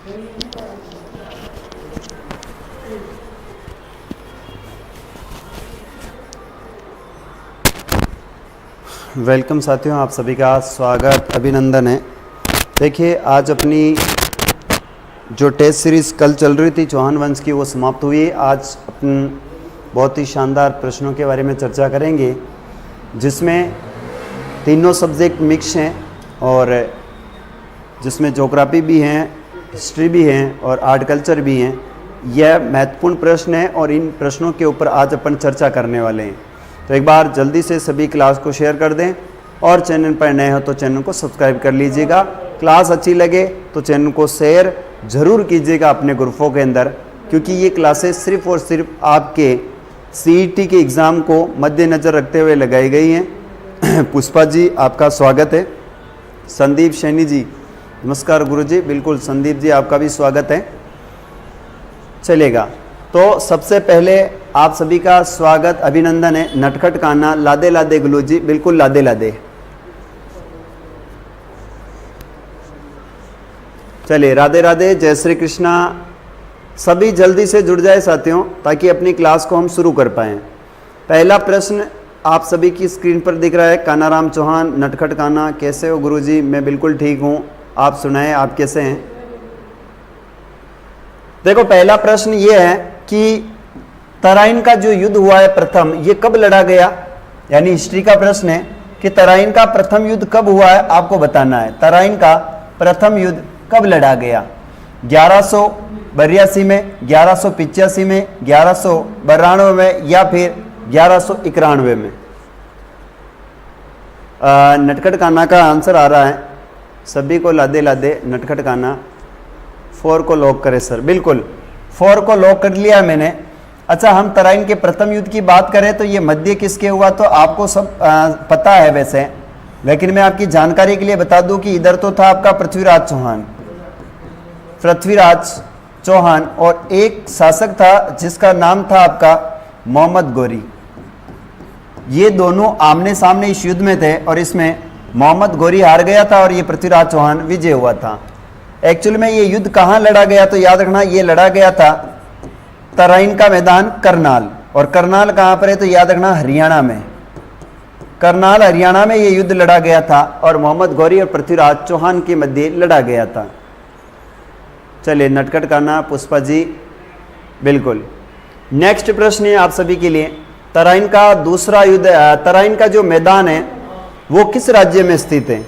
Welcome साथियों, आप सभी का स्वागत अभिनंदन है। देखिए, आज अपनी जो टेस्ट सीरीज़ कल चल रही थी चौहान वंश की, वो समाप्त हुई। आज अपन बहुत ही शानदार प्रश्नों के बारे में चर्चा करेंगे, जिसमें तीनों सब्जेक्ट मिक्स हैं और जिसमें ज्योग्राफी भी हैं, हिस्ट्री भी हैं और आर्ट कल्चर भी हैं। यह महत्वपूर्ण प्रश्न है और इन प्रश्नों के ऊपर आज अपन चर्चा करने वाले हैं। तो एक बार जल्दी से सभी क्लास को शेयर कर दें और चैनल पर नए हो तो चैनल को सब्सक्राइब कर लीजिएगा। क्लास अच्छी लगे तो चैनल को शेयर ज़रूर कीजिएगा अपने ग्रुपों के अंदर, क्योंकि ये क्लासेस सिर्फ और सिर्फ आपके सीईटी के एग्ज़ाम को मद्देनज़र रखते हुए लगाई गई हैं। पुष्पा जी, आपका स्वागत है। संदीप सैनी जी, नमस्कार गुरुजी। बिल्कुल संदीप जी, आपका भी स्वागत है। चलेगा, तो सबसे पहले आप सभी का स्वागत अभिनंदन है। नटखट कान्हा, लादे लादे गुलू जी, बिल्कुल लादे लादे। चलिए, राधे राधे, जय श्री कृष्णा। सभी जल्दी से जुड़ जाए साथियों, ताकि अपनी क्लास को हम शुरू कर पाएँ। पहला प्रश्न आप सभी की स्क्रीन पर दिख रहा है। कानाराम चौहान, नटखट कान्हा, कैसे हो गुरुजी? मैं बिल्कुल ठीक हूँ, आप सुनाएं, आप कैसे हैं? देखो, पहला प्रश्न ये है कि तराइन का जो युद्ध हुआ है प्रथम, ये कब लड़ा गया? यानी हिस्ट्री का प्रश्न है कि तराइन का प्रथम युद्ध कब हुआ है, आपको बताना है। तराइन का प्रथम युद्ध कब लड़ा गया? 1182 में, 1185 में, 1192 में या फिर 1191 में? नटखट कान्हा का आंसर आ रहा है। सभी को लादे लादे। नटखट कान्हा 4 को लॉक करें सर। बिल्कुल 4 को लॉक कर लिया मैंने। अच्छा, हम तराइन के प्रथम युद्ध की बात करें तो ये मध्य किसके हुआ, तो आपको सब पता है वैसे, लेकिन मैं आपकी जानकारी के लिए बता दूं कि इधर तो था आपका पृथ्वीराज चौहान और एक शासक था जिसका नाम था आपका मोहम्मद गोरी। ये दोनों आमने सामने इस युद्ध में थे और इसमें मोहम्मद गोरी हार गया था और ये पृथ्वीराज चौहान विजय हुआ था। एक्चुअल में ये युद्ध कहाँ लड़ा गया, तो याद रखना, ये लड़ा गया था तराइन का मैदान करनाल। और करनाल कहाँ पर है, तो याद रखना हरियाणा में। करनाल हरियाणा में ये युद्ध लड़ा गया था और मोहम्मद गौरी और पृथ्वीराज चौहान के मध्य लड़ा गया था। चलिए, नटखट कान्हा, पुष्पा जी, बिल्कुल। नेक्स्ट प्रश्न है आप सभी के लिए। तराइन का दूसरा युद्ध, तराइन का जो मैदान है वो किस राज्य में स्थित है?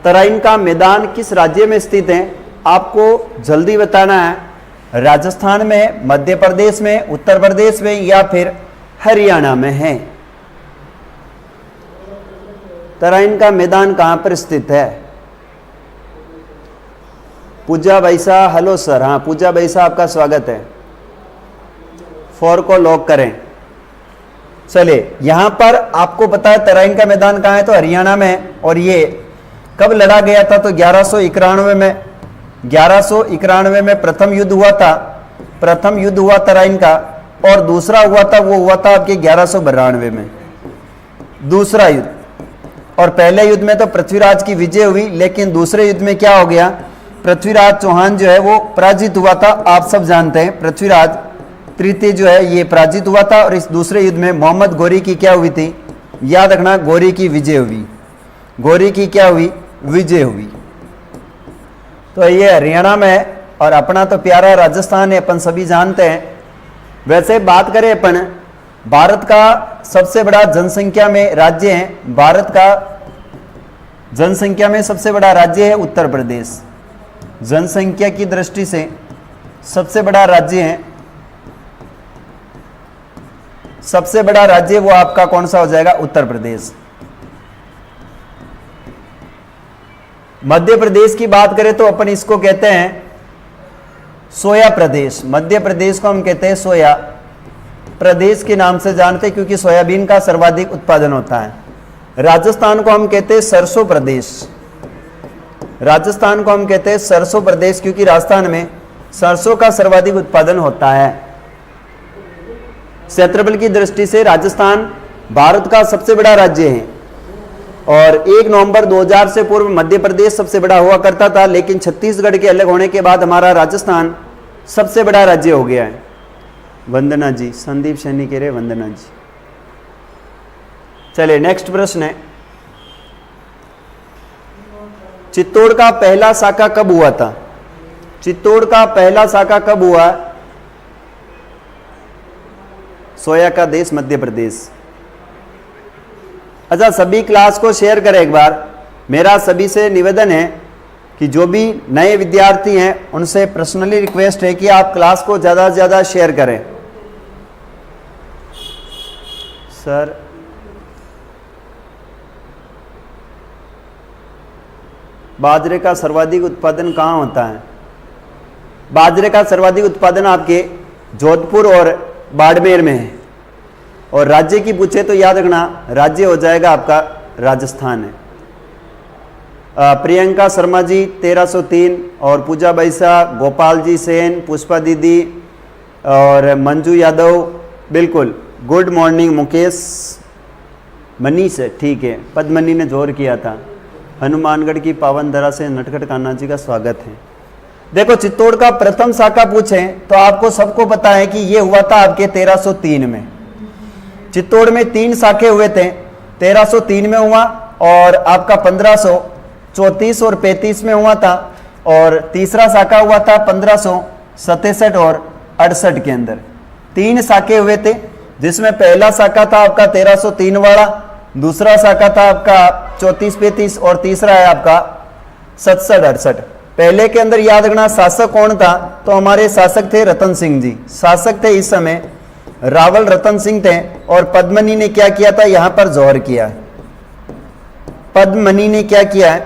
तराइन का मैदान किस राज्य में स्थित है, आपको जल्दी बताना है। राजस्थान में, मध्य प्रदेश में, उत्तर प्रदेश में या फिर हरियाणा में है? तराइन का मैदान कहां पर स्थित है? पूजा बैसा, हेलो सर। हाँ पूजा बैसा, आपका स्वागत है। 4 को लॉक करें। चलिए, यहां पर आपको पता है तराइन का मैदान कहां है, तो हरियाणा में है। और ये कब लड़ा गया था, तो 1191 में। 1191 में प्रथम युद्ध हुआ था। प्रथम युद्ध हुआ तराइन का, और दूसरा हुआ था, वो हुआ था आपके 1192 में, दूसरा युद्ध। और पहले युद्ध में तो पृथ्वीराज की विजय हुई, लेकिन दूसरे युद्ध में क्या हो गया, पृथ्वीराज चौहान जो है वो पराजित हुआ था। आप सब जानते हैं, पृथ्वीराज तृतीय जो है ये पराजित हुआ था। और इस दूसरे युद्ध में मोहम्मद गौरी की क्या हुई थी, याद रखना, गौरी की विजय हुई। गौरी की क्या हुई, विजय हुई। तो ये हरियाणा में है और अपना तो प्यारा राजस्थान है, अपन सभी जानते हैं। वैसे बात करें अपन, भारत का सबसे बड़ा जनसंख्या में राज्य है, भारत का जनसंख्या में सबसे बड़ा राज्य है उत्तर प्रदेश। जनसंख्या की दृष्टि से सबसे बड़ा राज्य है, सबसे बड़ा राज्य वो आपका कौन सा हो जाएगा, उत्तर प्रदेश। मध्य प्रदेश की बात करें तो अपन इसको कहते हैं सोया प्रदेश। मध्य प्रदेश को हम कहते हैं सोया प्रदेश के नाम से जानते हैं, क्योंकि सोयाबीन का सर्वाधिक उत्पादन होता है। राजस्थान को हम कहते हैं सरसों प्रदेश। राजस्थान को हम कहते हैं सरसों प्रदेश, क्योंकि राजस्थान में सरसों का सर्वाधिक उत्पादन होता है। क्षेत्रफल की दृष्टि से राजस्थान भारत का सबसे बड़ा राज्य है। और 1 नवंबर 2000 से पूर्व मध्य प्रदेश सबसे बड़ा हुआ करता था, लेकिन छत्तीसगढ़ के अलग होने के बाद हमारा राजस्थान सबसे बड़ा राज्य हो गया है। वंदना जी, संदीप सैनी कह रहे वंदना जी। चलिए नेक्स्ट प्रश्न है, चित्तौड़ का पहला साका कब हुआ था? चित्तौड़ का पहला साका कब हुआ? सोया का देश मध्य प्रदेश। अच्छा, सभी क्लास को शेयर करें एक बार। मेरा सभी से निवेदन है कि जो भी नए विद्यार्थी हैं उनसे पर्सनली रिक्वेस्ट है कि आप क्लास को ज़्यादा से ज़्यादा शेयर करें। सर बाजरे का सर्वाधिक उत्पादन कहाँ होता है? बाजरे का सर्वाधिक उत्पादन आपके जोधपुर और बाड़मेर में है। और राज्य की पूछे तो याद रखना राज्य हो जाएगा आपका राजस्थान है। प्रियंका शर्मा जी 1303 और पूजा बैसा, गोपाल जी सेन, पुष्पा दीदी और मंजू यादव, बिल्कुल गुड मॉर्निंग। मुकेश मनीष है, ठीक है। पद्मनी ने जोर किया था। हनुमानगढ़ की पावन धरा से नटखट कान्हा जी का स्वागत है। देखो, चित्तौड़ का प्रथम साका पूछें तो आपको सबको पता है कि ये हुआ था आपके 1303 में। चित्तौड़ में 3 साखे हुए थे, 1303 में हुआ और आपका 1534 और 35 में हुआ था, और तीसरा साका हुआ था 1567 और 68 के अंदर। 3 साके हुए थे, जिसमें पहला साका था आपका 1303 वाला, दूसरा साका था आपका 34-35 और तीसरा है आपका 67-68। पहले के अंदर याद रखना शासक कौन था, तो हमारे शासक थे रतन सिंह जी। शासक थे इस समय रावल रतन सिंह थे। और पद्मनी ने क्या किया था, यहां पर जौहर किया है। पद्मनी ने क्या किया है?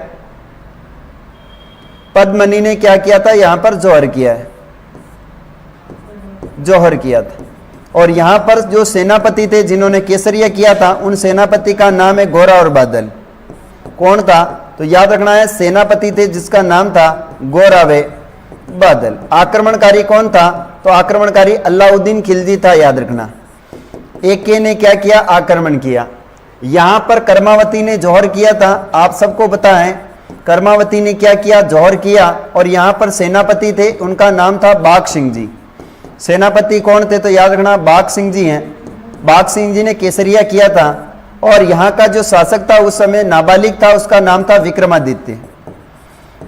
पद्मनी ने क्या किया था, यहां पर जौहर किया है, जौहर किया था। और यहां पर जो सेनापति थे जिन्होंने केसरिया किया था, उन सेनापति का नाम है गोरा और बादल। कौन था, तो याद रखना है सेनापति थे जिसका नाम था गोरा व बादल। आक्रमणकारी कौन था, तो आक्रमणकारी अलाउद्दीन खिलजी था, याद रखना। एके ने क्या किया, आक्रमण किया। यहां पर कर्मावती ने जौहर किया था, आप सबको पता है। कर्मावती ने क्या किया, जौहर किया। और यहां पर सेनापति थे, उनका नाम था बाघ सिंह जी। सेनापति कौन थे, तो याद रखना बाघ सिंह जी हैं। बाघ सिंह जी ने केसरिया किया था। और यहाँ का जो शासक था उस समय नाबालिग था, उसका नाम था विक्रमादित्य।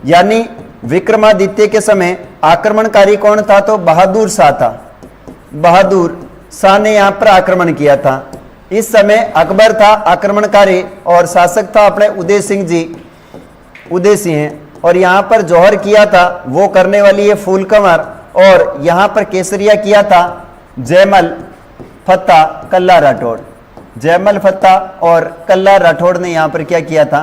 यानी विक्रमादित्य के समय आक्रमणकारी कौन था, तो बहादुर शाह था। बहादुर शाह ने यहाँ पर आक्रमण किया था। इस समय अकबर था आक्रमणकारी और शासक था अपने उदय सिंह जी, उदय सिंह हैं। और यहाँ पर जौहर किया था, वो करने वाली है फूल कंवर। और यहाँ पर केसरिया किया था जयमल फत्ता कल्ला राठौड़। जयमल फत्ता और कल्ला राठौड़ ने यहाँ पर क्या किया था,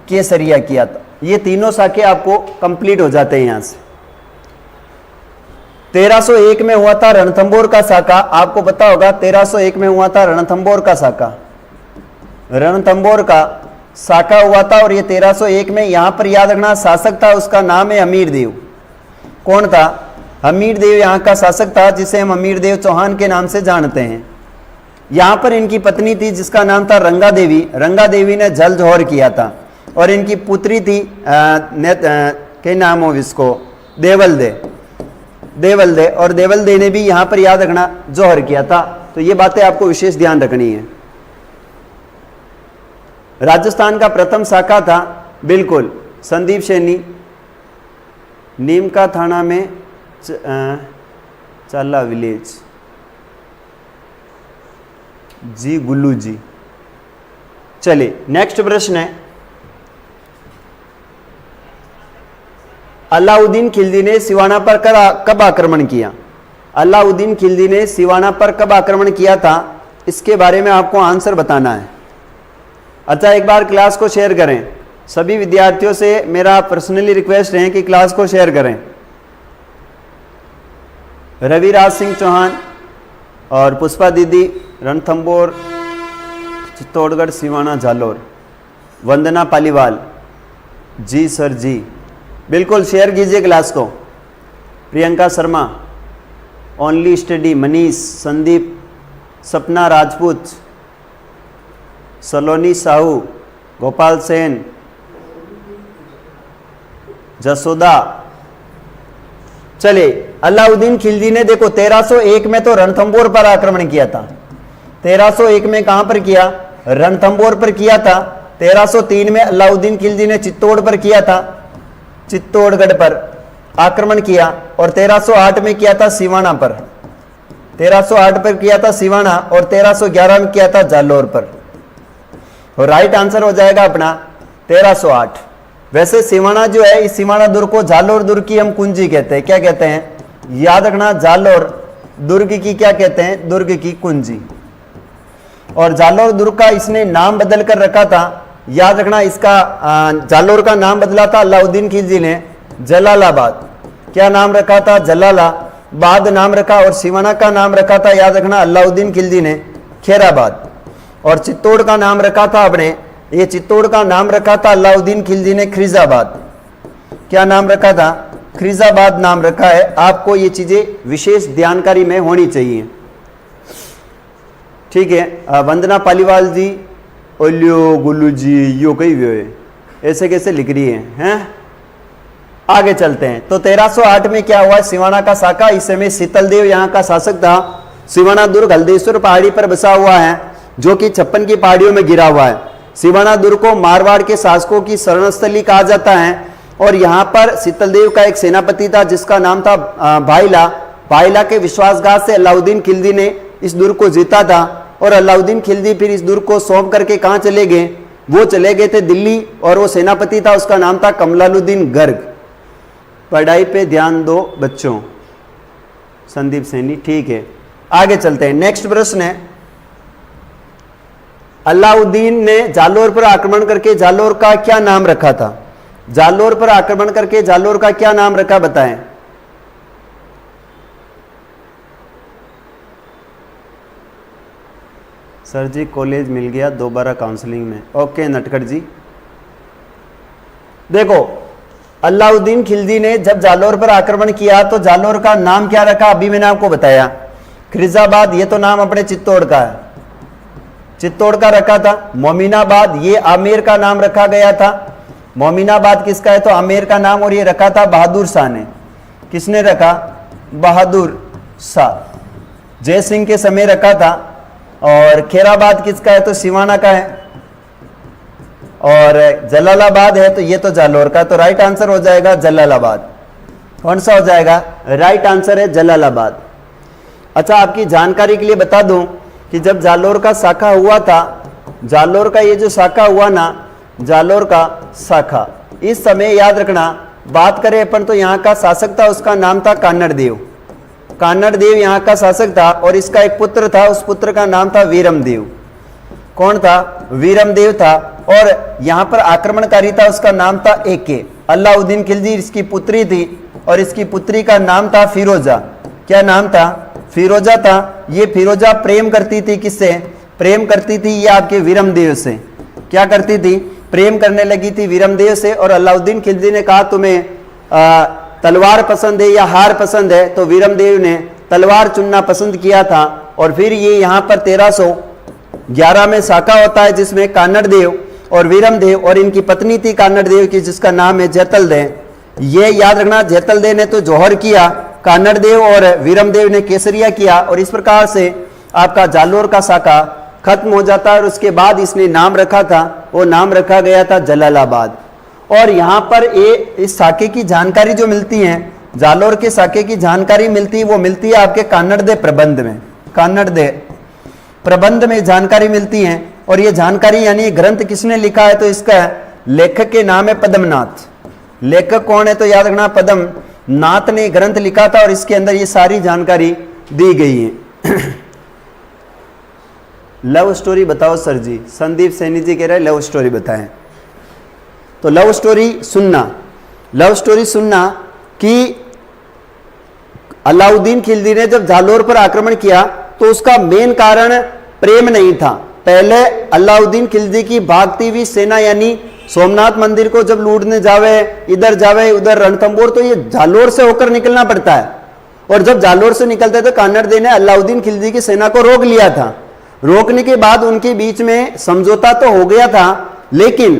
केसरिया किया था। ये तीनों साके आपको कंप्लीट हो जाते हैं यहां से। 1301 में हुआ था रणथंबोर का साका, आपको पता होगा 1301 में हुआ था रणथंबोर का साका। रणथंबोर का साका हुआ था और ये 1301 में। यहां पर याद रखना शासक था, उसका नाम है हमीर देव। कौन था, हमीर देव यहाँ का शासक था, जिसे हम हमीर देव चौहान के नाम से जानते हैं। यहां पर इनकी पत्नी थी जिसका नाम था रंगा देवी। रंगा देवी ने जल जौहर किया था। और इनकी पुत्री थी के नाम हो इसको देवल दे, देवल दे। और देवल दे ने भी यहां पर याद रखना जौहर किया था। तो ये बातें आपको विशेष ध्यान रखनी है। राजस्थान का प्रथम शाखा था, बिल्कुल संदीप सैनी, नीमका थाना में चाला विलेज जी, गुल्लू जी। चलिए नेक्स्ट प्रश्न है, अलाउद्दीन खिलजी ने सिवाना पर कब आक्रमण किया? अलाउद्दीन खिलजी ने सिवाना पर कब आक्रमण किया था, इसके बारे में आपको आंसर बताना है। अच्छा, एक बार क्लास को शेयर करें। सभी विद्यार्थियों से मेरा पर्सनली रिक्वेस्ट है कि क्लास को शेयर करें। रविराज सिंह चौहान और पुष्पा दीदी, रणथंबोर, चित्तौड़गढ़, सिवाना, जालोर। वंदना पालीवाल जी, सर जी, बिल्कुल शेयर कीजिए क्लास को। प्रियंका शर्मा, ओनली स्टडी, मनीष, संदीप, सपना राजपूत, सलोनी साहू, गोपाल सेन, जसोदा। चलिए, अलाउद्दीन खिलजी ने देखो 1301 में तो रणथंबोर पर आक्रमण किया था। 1301 में कहां पर किया? रणथंबोर पर किया था। 1303 में अलाउद्दीन खिलजी ने चित्तौड़ पर किया था, चित्तौड़गढ़ पर आक्रमण किया। और 1308 में किया था सिवाना पर, 1308 पर किया था सिवाना, और 1311 में किया था जालोर पर। और राइट आंसर हो जाएगा अपना 1308। वैसे सिवाना जो है, इस सिवाना दुर्ग को जालोर दुर्ग की हम कुंजी कहते हैं। क्या कहते हैं? याद रखना, जालोर दुर्ग की क्या कहते हैं? दुर्ग की कुंजी। और जालोर दुर्ग का इसने नाम बदल कर रखा था, याद रखना, इसका जालोर का नाम बदला था अलाउद्दीन खिलजी ने जलालाबाद। क्या नाम रखा था? जलालाबाद नाम रखा। और सिवाना का नाम रखा था, याद रखना, अलाउद्दीन खिलजी ने खेराबाद। और चित्तौड़ का नाम रखा था अपने, ये चित्तौड़ का नाम रखा था अलाउद्दीन खिलजी ने खिरीजाबाद। क्या नाम रखा था? खिरीजाबाद नाम रखा है। आपको ये चीजें विशेष जानकारी में होनी चाहिए, ठीक है। वंदना पालीवाल जी, ओलियो गुल्लू जी, यो कही हुए ऐसे कैसे लिख रही हैं? आगे चलते हैं। तो 1308 में क्या हुआ? सिवाना का साका, इस समय शीतलदेव यहाँ का शासक था। सिवाना दुर्ग हल्देश्वर पहाड़ी पर बसा हुआ है, जो कि 56 की पहाड़ियों में गिरा हुआ है। सिवाना दुर्ग को मारवाड़ के शासकों की शरणस्थली कहा जाता है। और यहाँ पर शीतलदेव का एक सेनापति था जिसका नाम था भाईला। भाईला के विश्वासघात से अलाउद्दीन खिलजी ने इस दुर्ग को जीता था। और अलाउद्दीन खिलजी फिर इस दुर्ग को सौंप करके कहाँ चले गए? वो चले गए थे दिल्ली। और वो सेनापति था, उसका नाम था कमलालुद्दीन गर्ग। पढ़ाई पे ध्यान दो बच्चों, संदीप सैनी, ठीक है। आगे चलते हैं। नेक्स्ट प्रश्न है, अलाउद्दीन ने जालोर पर आक्रमण करके जालोर का क्या नाम रखा था? जालोर पर आक्रमण करके जालोर का क्या नाम रखा, बताएं। सर जी कॉलेज मिल गया दोबारा काउंसलिंग में। ओके नटखट जी, देखो अलाउद्दीन खिलजी ने जब जालोर पर आक्रमण किया तो जालोर का नाम क्या रखा? अभी मैंने आपको बताया, खिरीजाबाद। ये तो नाम अपने चित्तौड़ का है, चित्तौड़ का रखा था। मोमिनाबाद, ये आमेर का नाम रखा गया था। मोमिनाबाद किसका है? तो आमेर का नाम। और ये रखा था बहादुर शाह ने। किसने रखा? बहादुर शाह, जय सिंह के समय रखा था। और खेराबाद किसका है? तो सिवाना का है। और जलालाबाद है तो ये तो जालोर का। तो राइट आंसर हो जाएगा जलालाबाद। कौन सा हो जाएगा? राइट आंसर है जलालाबाद। अच्छा, आपकी जानकारी के लिए बता दूं कि जब जालोर का शाखा हुआ था, जालोर का ये जो शाखा हुआ ना, जालोर का शाखा, इस समय याद रखना, बात करें अपन तो यहाँ का शासक था, उसका नाम था कान्नड़देव। कान्नड़देव यहाँ का शासक था। और इसका एक पुत्र था, उस पुत्र का नाम था वीरमदेव। कौन था? वीरमदेव था। और यहाँ पर आक्रमणकारी था, उसका नाम था एके। अलाउद्दीन खिलजी इसकी पुत्री थी और इसकी पुत्री का नाम था फिरोजा। क्या नाम था? फिरोजा था। ये फिरोजा प्रेम करती थी किससे? प्रेम करती थी ये आपके वीरमदेव से। क्या करती थी? प्रेम करने लगी थी वीरमदेव से। और अलाउद्दीन खिलजी ने कहा तुम्हें तलवार पसंद है या हार पसंद है? तो वीरमदेव ने तलवार चुनना पसंद किया था। और फिर ये यहाँ पर 1311 में शाखा होता है जिसमें कान्नड़देव और वीरमदेव और इनकी पत्नी थी कान्नड़देव की, जिसका नाम है जैतलदेव। ये याद रखना, जैतलदेव ने तो जौहर किया, कान्नड़देव और वीरमदेव ने केसरिया किया। और इस प्रकार से आपका जालोर का शाखा खत्म हो जाता है। और उसके बाद इसने नाम रखा था, वो नाम रखा गया था जलालाबाद। और यहाँ पर इस शाखे की जानकारी जो मिलती है, जालोर के शाखे की जानकारी मिलती है, वो मिलती है आपके कान्नड़देव प्रबंध में। कान्नड़देव प्रबंध में जानकारी मिलती है। और ये जानकारी यानी ग्रंथ किसने लिखा है? तो इसका लेखक के नाम है पद्मनाथ। लेखक कौन है? तो याद रखना पद्मनाथ ने ग्रंथ लिखा था और इसके अंदर ये सारी जानकारी दी गई है। लव स्टोरी बताओ सर जी, संदीप सैनी जी कह रहे हैं लव स्टोरी बताएं। तो लव स्टोरी सुनना, लव स्टोरी सुनना कि अलाउद्दीन खिलजी ने जब जालोर पर आक्रमण किया तो उसका मेन कारण प्रेम नहीं था। पहले अलाउद्दीन खिलजी की भागती हुई सेना यानी सोमनाथ मंदिर को जब लूटने जावे, इधर जावे उधर रणथंबोर, तो ये जालोर से होकर निकलना पड़ता है। और जब जालोर से निकलते थे कान्नड़देव ने अलाउद्दीन खिलजी की सेना को रोक लिया था। रोकने के बाद उनके बीच में समझौता तो हो गया था, लेकिन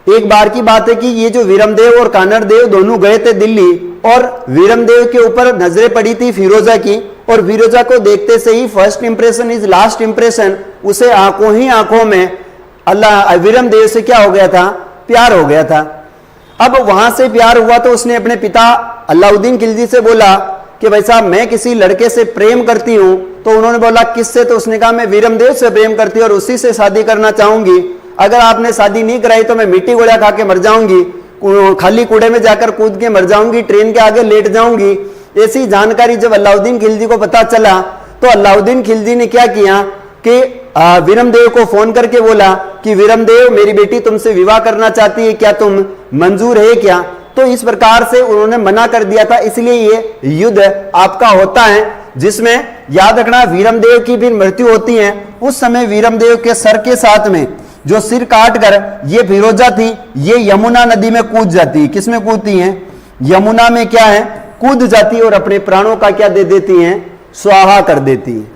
एक बार की बात है कि ये जो वीरमदेव और कानड़देव दोनों गए थे दिल्ली, और वीरमदेव के ऊपर नजरें पड़ी थी फिरोजा की, और फिरोजा को देखते से ही first impression is last impression, उसे आंखों ही आंखों में अल्लाह वीरमदेव से क्या हो गया था, प्यार हो गया था। अब वहां से प्यार हुआ तो उसने अपने पिता अलाउद्दीन खिलजी से बोला कि भाई साहब मैं किसी लड़के से प्रेम करती हूं, तो उन्होंने बोला किससे, तो उसने कहा मैं वीरमदेव से प्रेम करती हूं और उसी से शादी करना चाहूंगी, अगर आपने शादी नहीं कराई तो मैं मिट्टी गोला खा के मर जाऊंगी, खाली कूड़े में जाकर कूद के मर जाऊंगी, ट्रेन के आगे लेट जाऊंगी। ऐसी जानकारी जब अलाउद्दीन खिलजी को पता चला तो अलाउद्दीन खिलजी ने क्या किया कि वीरमदेव को फोन करके बोला कि वीरमदेव मेरी बेटी तुमसे विवाह करना चाहती है, क्या तुम मंजूर है क्या। तो इस प्रकार से उन्होंने मना कर दिया था, इसलिए ये युद्ध आपका होता है, जिसमें याद रखना वीरमदेव की भी मृत्यु होती है। उस समय वीरमदेव के सर के साथ में जो सिर काट कर ये फिरोजा थी, ये यमुना नदी में कूद जाती है। किसमें कूदती हैं, यमुना में क्या है, कूद जाती है और अपने प्राणों का क्या दे देती हैं, स्वाहा कर देती है।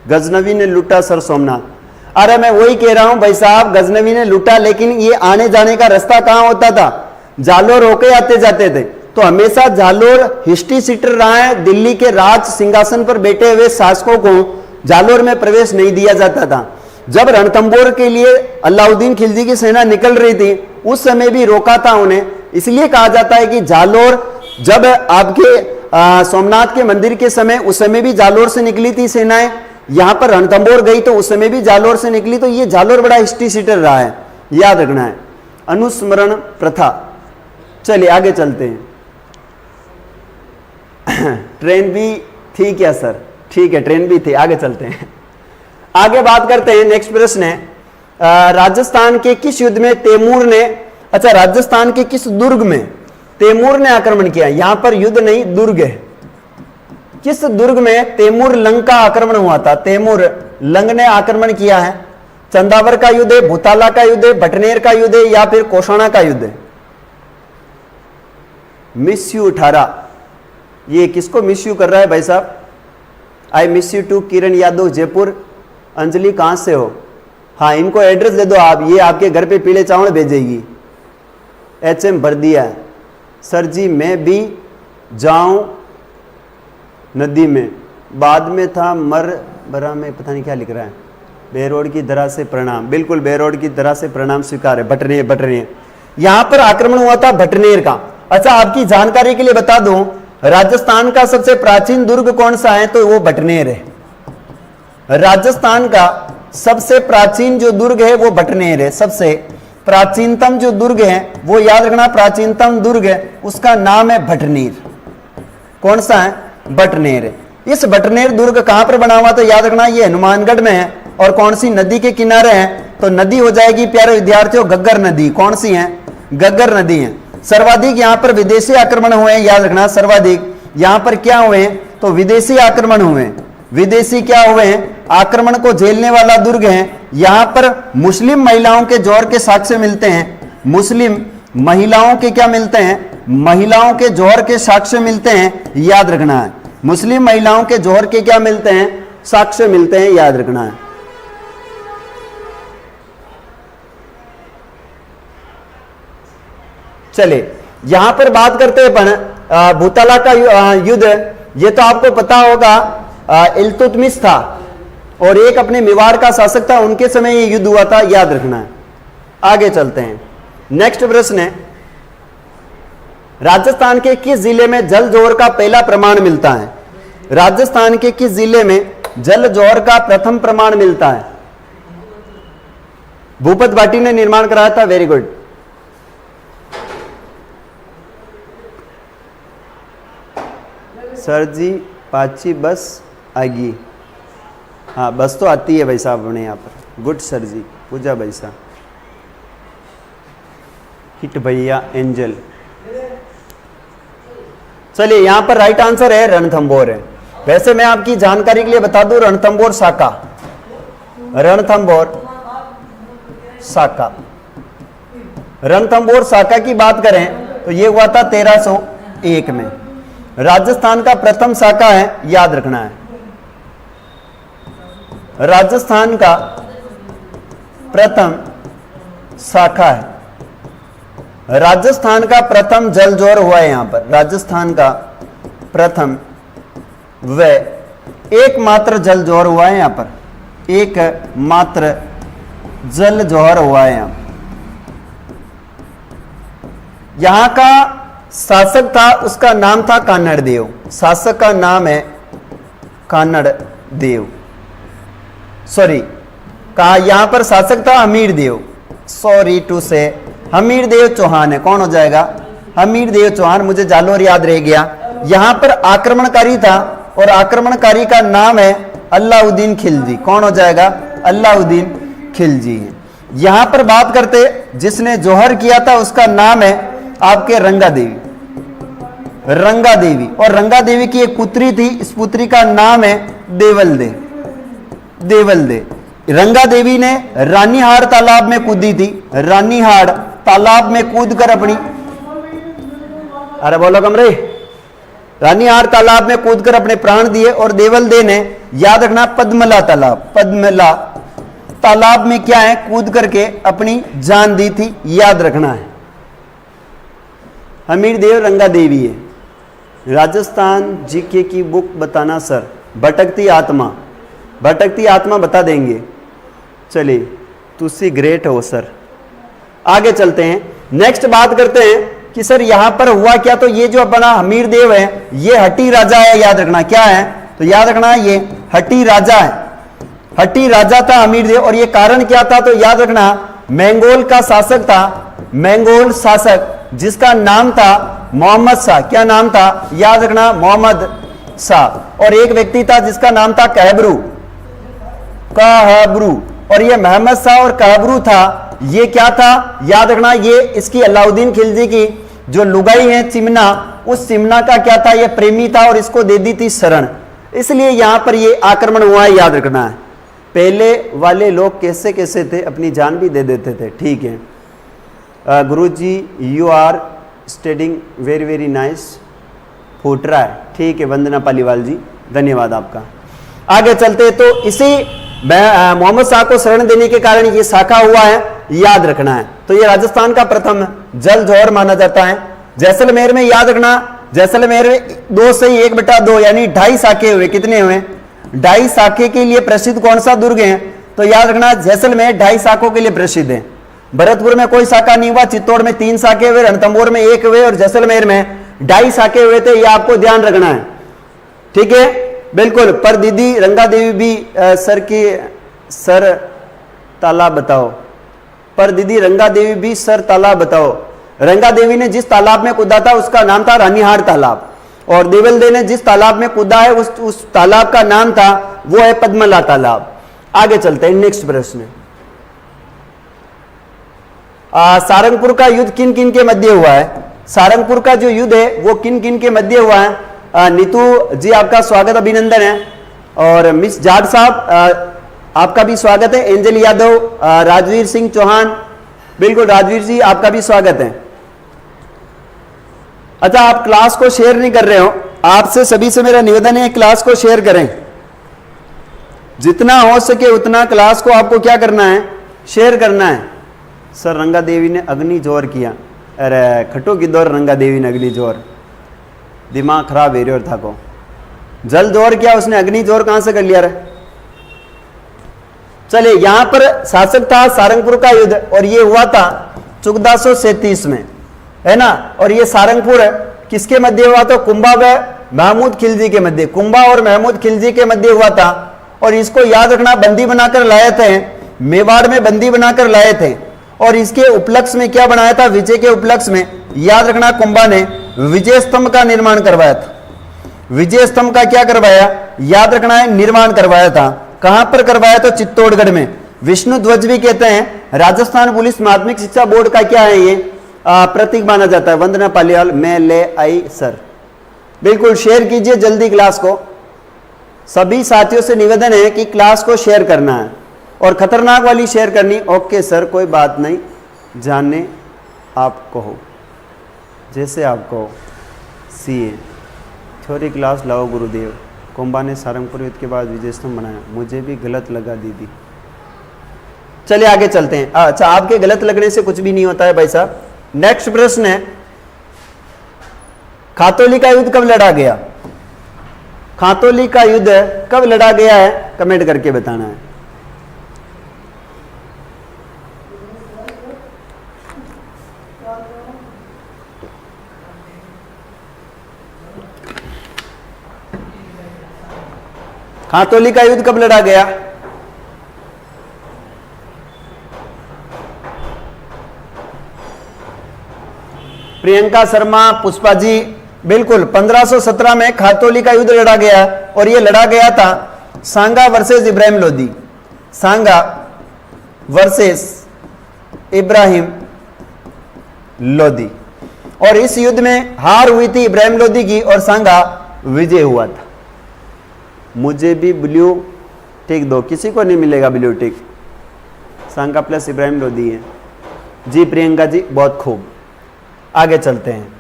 गजनवी ने लूटा सर सोमनाथ। अरे मैं वही कह रहा हूं भाई साहब, गजनवी ने लूटा, लेकिन ये आने जाने का रास्ता कहां होता था, जालोर होके आते जाते थे। तो हमेशा जालोर हिस्ट्री सीटर रहा है, दिल्ली के राज सिंहासन पर बैठे हुए शासकों को जालोर में प्रवेश नहीं दिया जाता था। जब रणथंबोर के लिए अलाउद्दीन खिलजी की सेना निकल रही थी, उस समय भी रोका था उन्हें। इसलिए कहा जाता है कि जालोर, जब आपके सोमनाथ के मंदिर के समय, उस समय भी जालोर से निकली थी सेनाएं, यहां पर रणथंबोर गई तो उस समय भी जालोर से निकली। तो ये जालोर बड़ा हिस्ट्री सीटर रहा है, याद रखना है। अनुस्मरण प्रथा, चलिए आगे चलते हैं। ट्रेन भी थी क्या सर, ठीक है ट्रेन भी थी, आगे चलते हैं। आगे बात करते हैं, नेक्स्ट प्रश्न है राजस्थान के किस युद्ध में तैमूर ने, अच्छा राजस्थान के किस दुर्ग में तैमूर ने आक्रमण किया। यहां पर युद्ध नहीं, दुर्ग है। किस दुर्ग में तैमूर लंग का आक्रमण हुआ था, तैमूर लंग ने आक्रमण किया है। चंदावर का युद्ध है, भूताला का युद्ध है, भटनेर का युद्ध है, या फिर कोषाणा का युद्ध है। मिस यू 18, ये किसको मिस यू कर रहा है भाई साहब। I miss you to Kiran Yadav Jaipur. Anjali कहां से हो, हाँ इनको एड्रेस दे दो आप, ये आपके घर पे पीले चावल भेजेगी। HM भर दिया है। सर जी मैं भी जाऊं नदी में, बाद में था मर बरा में, पता नहीं क्या लिख रहा है। बेरोड की धरा से प्रणाम, बिल्कुल बेरोड की धरा से प्रणाम स्वीकार है। भटनेर यहां पर आक्रमण हुआ था भटनेर का। अच्छा आपकी जानकारी के लिए बता दूं, राजस्थान का सबसे प्राचीन दुर्ग कौन सा है, तो वो भटनेर है। राजस्थान का सबसे प्राचीन जो दुर्ग है वो भटनेर है। सबसे प्राचीनतम जो दुर्ग है वो याद रखना, प्राचीनतम दुर्ग है उसका नाम है भटनेर। कौन सा है, भटनेर है। इस भटनेर दुर्ग कहां पर बना हुआ, तो याद रखना ये हनुमानगढ़ में है। और कौन सी नदी के किनारे है, तो नदी हो जाएगी प्यारे विद्यार्थियों घग्गर नदी। कौन सी है, घग्गर नदी है। सर्वाधिक यहां पर विदेशी आक्रमण हुए हैं, याद रखना सर्वाधिक यहां पर क्या हुए हैं, तो विदेशी आक्रमण हुए हैं। विदेशी क्या हुए हैं, आक्रमण को झेलने वाला दुर्ग है। यहां पर मुस्लिम महिलाओं के जोर के साक्ष्य मिलते हैं। मुस्लिम महिलाओं के क्या मिलते हैं, महिलाओं के जोहर के साक्ष्य मिलते हैं, याद रखना है। मुस्लिम महिलाओं के जोहर के क्या मिलते हैं, साक्ष्य मिलते हैं, याद रखना है। चलिए यहां पर बात करते हैं अपन भूताला का युद्ध। ये तो आपको पता होगा, इल्तुतमिश था और एक अपने मेवाड़ का शासक था, उनके समय ये युद्ध हुआ था, याद रखना है। आगे चलते हैं, नेक्स्ट प्रश्न है राजस्थान के किस जिले में जल जोहर का पहला प्रमाण मिलता है। राजस्थान के किस जिले में जल जोहर का प्रथम प्रमाण मिलता है। भूपत भाटी ने निर्माण कराया था, वेरी गुड। सर जी पाची बस आएगी, हाँ बस तो आती है भाई साहब अपने यहाँ पर, गुड सर जी। पूजा भाई साहब, हिट भैया, एंजल। चलिए यहां पर राइट आंसर है रणथंबोर है। वैसे मैं आपकी जानकारी के लिए बता दूं, रणथंबोर साका, रणथंबोर साका। रणथंबोर साका की बात करें तो ये हुआ था 1301 में। राजस्थान का प्रथम साका है, याद रखना है। राजस्थान का प्रथम शाखा है। राजस्थान का प्रथम जल जोर हुआ है यहां पर। राजस्थान का प्रथम व एकमात्र जल जोहर हुआ है यहां पर। एक मात्र जल जोहर हुआ है यहां का शासक था, उसका नाम था कान्नड़ देव। शासक का नाम है कान्नड़ देव। सॉरी, कहा यहां पर शासक था हमीर देव। सॉरी टू से हमीर देव चौहान है। कौन हो जाएगा? हमीर देव चौहान। मुझे जालोर याद रह गया। यहां पर आक्रमणकारी था और आक्रमणकारी का नाम है अलाउद्दीन खिलजी। कौन हो जाएगा? अलाउद्दीन खिलजी है। यहां पर बात करते जिसने जोहर किया था उसका नाम है आपके रंगा देवी। रंगा देवी, और रंगा देवी की एक पुत्री थी, इस पुत्री का नाम है देवल दे। देवल दे। रंगा देवी ने रानीहाड़ तालाब में कूदी थी। रानीहाड़ तालाब में कूदकर अपनी, अरे बोलो कमरे, रानीहाड़ तालाब में कूदकर अपने प्राण दिए। और देवल दे ने, याद रखना, पद्मला तालाब, पद्मला तालाब में क्या है, कूद करके अपनी जान दी थी। याद रखना है। हमीर देव रंगा देवी है। राजस्थान जीके की बुक बताना सर। भटकती आत्मा, भटकती आत्मा बता देंगे। चलिए, तुसी ग्रेट हो सर। आगे चलते हैं, नेक्स्ट बात करते हैं कि सर यहां पर हुआ क्या। तो ये जो अपना हमीर देव है ये हट्टी राजा है। याद रखना क्या है, तो याद रखना ये हट्टी राजा है। हट्टी राजा था हमीर देव। और ये कारण क्या था, तो याद रखना मंगोल का शासक था। मंगोल शासक जिसका नाम था मोहम्मद शाह। क्या नाम था? याद रखना मोहम्मद शाह। और एक व्यक्ति था जिसका नाम था कहबरू। कहबरू। और ये मोहम्मद शाह और कहबरू था, ये क्या था? याद रखना ये इसकी अलाउद्दीन खिलजी की जो लुगाई है चिमना, उस चिमना का क्या था, ये प्रेमी था और इसको दे दी थी शरण। इसलिए यहां पर ये आक्रमण हुआ है। याद रखना है। पहले वाले लोग कैसे कैसे थे, अपनी जान भी दे देते थे। ठीक है guruji, you are studying very very nice. फूट रहा है। ठीक है वंदना पालीवाल जी, धन्यवाद आपका। आगे चलते तो इसी मोहम्मद शाह को शरण देने के कारण ये शाखा हुआ है। याद रखना है। तो ये राजस्थान का प्रथम जल जोहर माना जाता है। जैसलमेर में याद रखना, जैसलमेर में 2 से 1/2 यानी 2.5 शाखे हुए। कितने हुए? 2.5 शाखे के लिए प्रसिद्ध कौन सा दुर्ग है, तो याद रखना जैसलमेर 2.5 शाखों के लिए प्रसिद्ध है। भरतपुर में कोई शाखा नहीं हुआ, चित्तौड़ में 3 शाखे हुए, रणथंभौर में 1 हुए और जैसलमेर में 2.5 शाखे हुए थे। ये आपको ध्यान रखना है। ठीक है बिल्कुल। पर दीदी रंगा देवी भी सर की सर तालाब बताओ। पर दीदी रंगा देवी भी सर तालाब बताओ। रंगा देवी ने जिस तालाब में कूदा था उसका नाम था रानीहाड़ तालाब। और देवल दे ने जिस तालाब में कूदा है उस तालाब का नाम था, वो है पद्मला तालाब। आगे चलते हैं नेक्स्ट प्रश्न। सारंगपुर का युद्ध किन किन के मध्य हुआ है? सारंगपुर का जो युद्ध है वो किन किन के मध्य हुआ है? नीतू जी आपका स्वागत, अभिनंदन है। और मिस जाट साहब आपका भी स्वागत है। एंजल यादव, राजवीर सिंह चौहान, बिल्कुल राजवीर जी आपका भी स्वागत है। अच्छा, आप क्लास को शेयर नहीं कर रहे हो। आपसे सभी से मेरा निवेदन है क्लास को शेयर करें। जितना हो सके उतना क्लास को आपको क्या करना है, शेयर करना है। सर रंगा देवी ने अग्नि जोर किया। अरे खटो की दौर रंगा देवी ने अग्नि जोर, दिमाग खराब है था को जल जोर किया उसने, अग्नि जोर कहां से कर लिया रे? चलिए, यहां पर शासक था सारंगपुर का युद्ध और ये हुआ था 1437 में, है ना। और ये सारंगपुर किसके मध्य हुआ था? कुंभा व महमूद खिलजी के मध्य। कुंभा और महमूद खिलजी के मध्य हुआ था। और इसको याद रखना बंदी बनाकर लाए थे, मेवाड़ में बंदी बनाकर लाए थे। और इसके उपलक्ष्य में क्या बनाया था? विजय के उपलक्ष्य में याद रखना कुंभा ने विजय स्तंभ का निर्माण करवाया था। विजय स्तंभ का क्या करवाया? याद रखना है निर्माण करवाया था। कहां पर करवाया? तो चित्तौड़गढ़ में। विष्णु ध्वज भी कहते हैं। राजस्थान पुलिस माध्यमिक शिक्षा बोर्ड का क्या है ये प्रतीक माना जाता है। वंदना पालीवाल, मैं ले आई सर। बिल्कुल शेयर कीजिए जल्दी क्लास को। सभी साथियों से निवेदन है कि क्लास को शेयर करना है और खतरनाक वाली शेयर करनी। ओके सर कोई बात नहीं, जाने आप कहो जैसे आप कहो। सीए थ्योरी क्लास लाओ गुरुदेव। कोम्बा ने सारंगपुर युद्ध के बाद विजय स्तंभ बनाया, मुझे भी गलत लगा दीदी। चलिए आगे चलते हैं। अच्छा, आपके गलत लगने से कुछ भी नहीं होता है भाई साहब। नेक्स्ट प्रश्न है, खातौली का युद्ध कब लड़ा गया? खातौली का युद्ध कब लड़ा गया है, कमेंट करके बताना है। खातौली का युद्ध कब लड़ा गया? प्रियंका शर्मा, पुष्पा जी, बिल्कुल 1517 में खातौली का युद्ध लड़ा गया और यह लड़ा गया था सांगा वर्सेस इब्राहिम लोदी। सांगा वर्सेस इब्राहिम लोदी, और इस युद्ध में हार हुई थी इब्राहिम लोदी की और सांगा विजय हुआ था। मुझे भी ब्लू टिक दो, किसी को नहीं मिलेगा ब्लू टिक। सांगा प्लस इब्राहिम लोदी है जी। प्रियंका जी बहुत खूब। आगे चलते हैं।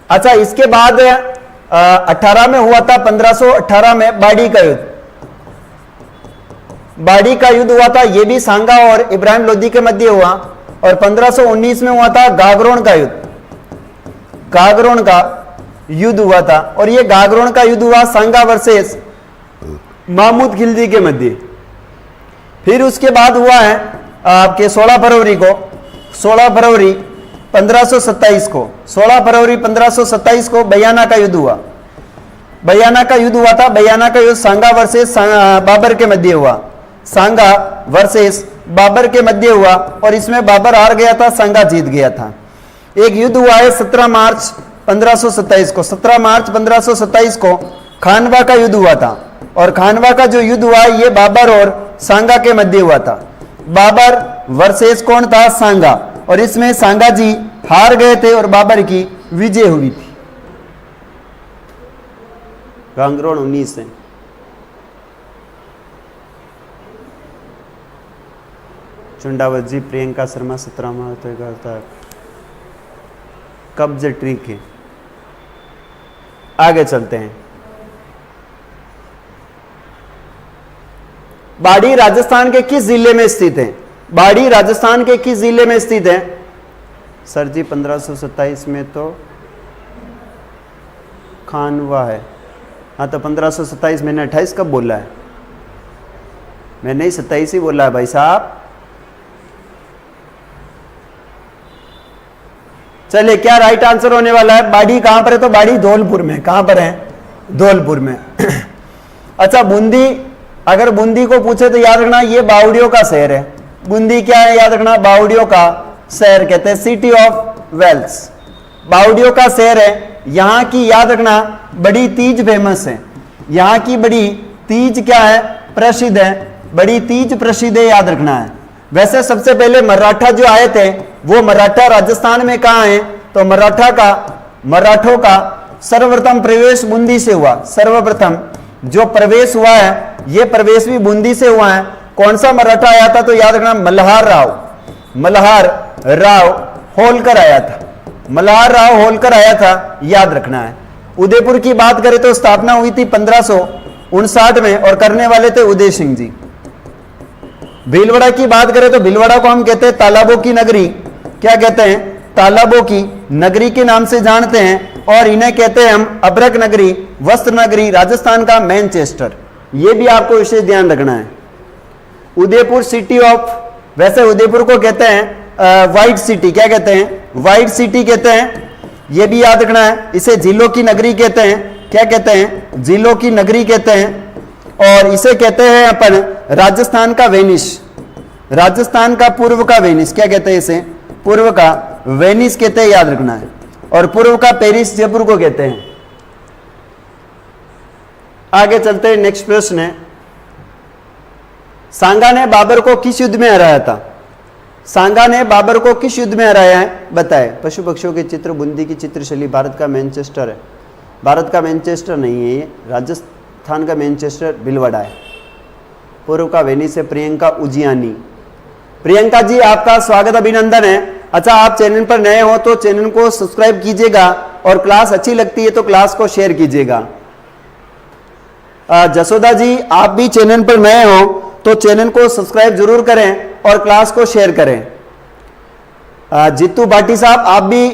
अच्छा, इसके बाद 18 में हुआ था, 1518 में बाड़ी का युद्ध। बाड़ी का युद्ध हुआ था, यह भी सांगा और इब्राहिम लोदी के मध्य हुआ। और 1519 में हुआ था गागरोन का युद्ध। गागरोन का युद्ध हुआ था और यह गागरोन का युद्ध हुआ सांगा वर्सेस महमूद खिलजी के मध्य। फिर उसके बाद हुआ है आपके 16 फरवरी 1527 को 16 फरवरी 1527 को बयाना का युद्ध हुआ। बयाना का युद्ध हुआ था। बयाना का युद्ध सांगा वर्सेस बाबर के मध्य हुआ। सांगा वर्सेस बाबर के मध्य हुआ और इसमें बाबर हार गया था, सांगा जीत गया था। एक युद्ध हुआ है 17 मार्च 1527 को। 17 मार्च 1527 को खानवा का युद्ध हुआ था और खानवा का जो युद्ध हुआ ये बाबर और सांगा के मध्य हुआ था। बाबर वर्सेस कौन था? सांगा, और इसमें सांगा जी हार गए थे और बाबर की विजय हुई थी। गागरोन 19 है। चुंडावत जी, प्रियंका शर्मा 17 मार्च कब्ज ट्रिक है। आगे चलते हैं। बाड़ी राजस्थान के किस जिले में स्थित है? बाड़ी राजस्थान के किस जिले में स्थित है? सर जी 1527 में तो खानवा है। हाँ, तो 1527 मैंने 28 कब बोला है? मैंने ही 27 ही बोला है भाई साहब। चलिए, क्या राइट आंसर होने वाला है? बाड़ी कहां पर है? तो बाड़ी धौलपुर में। कहां पर है? धौलपुर में। अच्छा, बूंदी, अगर बूंदी को पूछे तो याद रखना ये बावड़ियों का शहर है। बूंदी क्या है? याद रखना बावड़ियों का शहर कहते हैं, सिटी ऑफ वेल्स। बावड़ियों का शहर है। यहां की याद रखना बड़ी तीज फेमस है। यहां की बड़ी तीज क्या है? प्रसिद्ध है। बड़ी तीज प्रसिद्ध है, याद रखना है। वैसे सबसे पहले मराठा जो आए थे वो मराठा राजस्थान में कहां है? तो मराठों का सर्वप्रथम प्रवेश बूंदी से हुआ। सर्वप्रथम जो प्रवेश हुआ है ये प्रवेश भी बूंदी से हुआ है। कौन सा मराठा आया था? तो याद रखना मल्हार राव होलकर आया था। मल्हार राव होलकर आया था, याद रखना है। उदयपुर की बात करें तो स्थापना हुई थी 1559 में और करने वाले थे उदय सिंह जी। भीलवाड़ा की बात करें तो भीलवाड़ा को हम कहते हैं तालाबों की नगरी। क्या कहते हैं? तालाबों की नगरी के नाम से जानते हैं। और इन्हें कहते हैं हम अब्रक नगरी, वस्त्र नगरी, राजस्थान का मैनचेस्टर। ये भी आपको विशेष ध्यान रखना है। उदयपुर सिटी ऑफ, वैसे उदयपुर को कहते हैं व्हाइट सिटी। क्या कहते हैं? व्हाइट सिटी कहते हैं। यह भी याद रखना है। इसे जिलों की नगरी कहते हैं। क्या कहते हैं? जिलों की नगरी कहते हैं। और इसे कहते हैं अपन राजस्थान का वेनिस। राजस्थान का पूर्व का वेनिस। क्या कहते हैं इसे? पूर्व का वेनिस कहते हैं, याद रखना है। और पूर्व का पेरिस जयपुर को कहते हैं। आगे चलते हैं। नेक्स्ट प्रश्न है, सांगा ने बाबर को किस युद्ध में हराया था? सांगा ने बाबर को किस युद्ध में हराया है? बताए। पशु पक्षियों के चित्र, बूंदी की चित्रशैली, भारत का मैनचेस्टर है। भारत का मैनचेस्टर नहीं है, ये राजस्थान का मैनचेस्टर भीलवाड़ा है। पूर्व का वेनिस है। प्रियंका उजियानी। प्रियंका जी आपका स्वागत, अभिनंदन है। अच्छा, आप चैनल पर नए हो तो चैनल को सब्सक्राइब कीजिएगा और क्लास अच्छी लगती है तो क्लास को शेयर कीजिएगा। जसोदा जी, आप भी चैनल पर नए हो तो चैनल को सब्सक्राइब जरूर करें और क्लास को शेयर करें। जीतू भाटी साहब, आप भी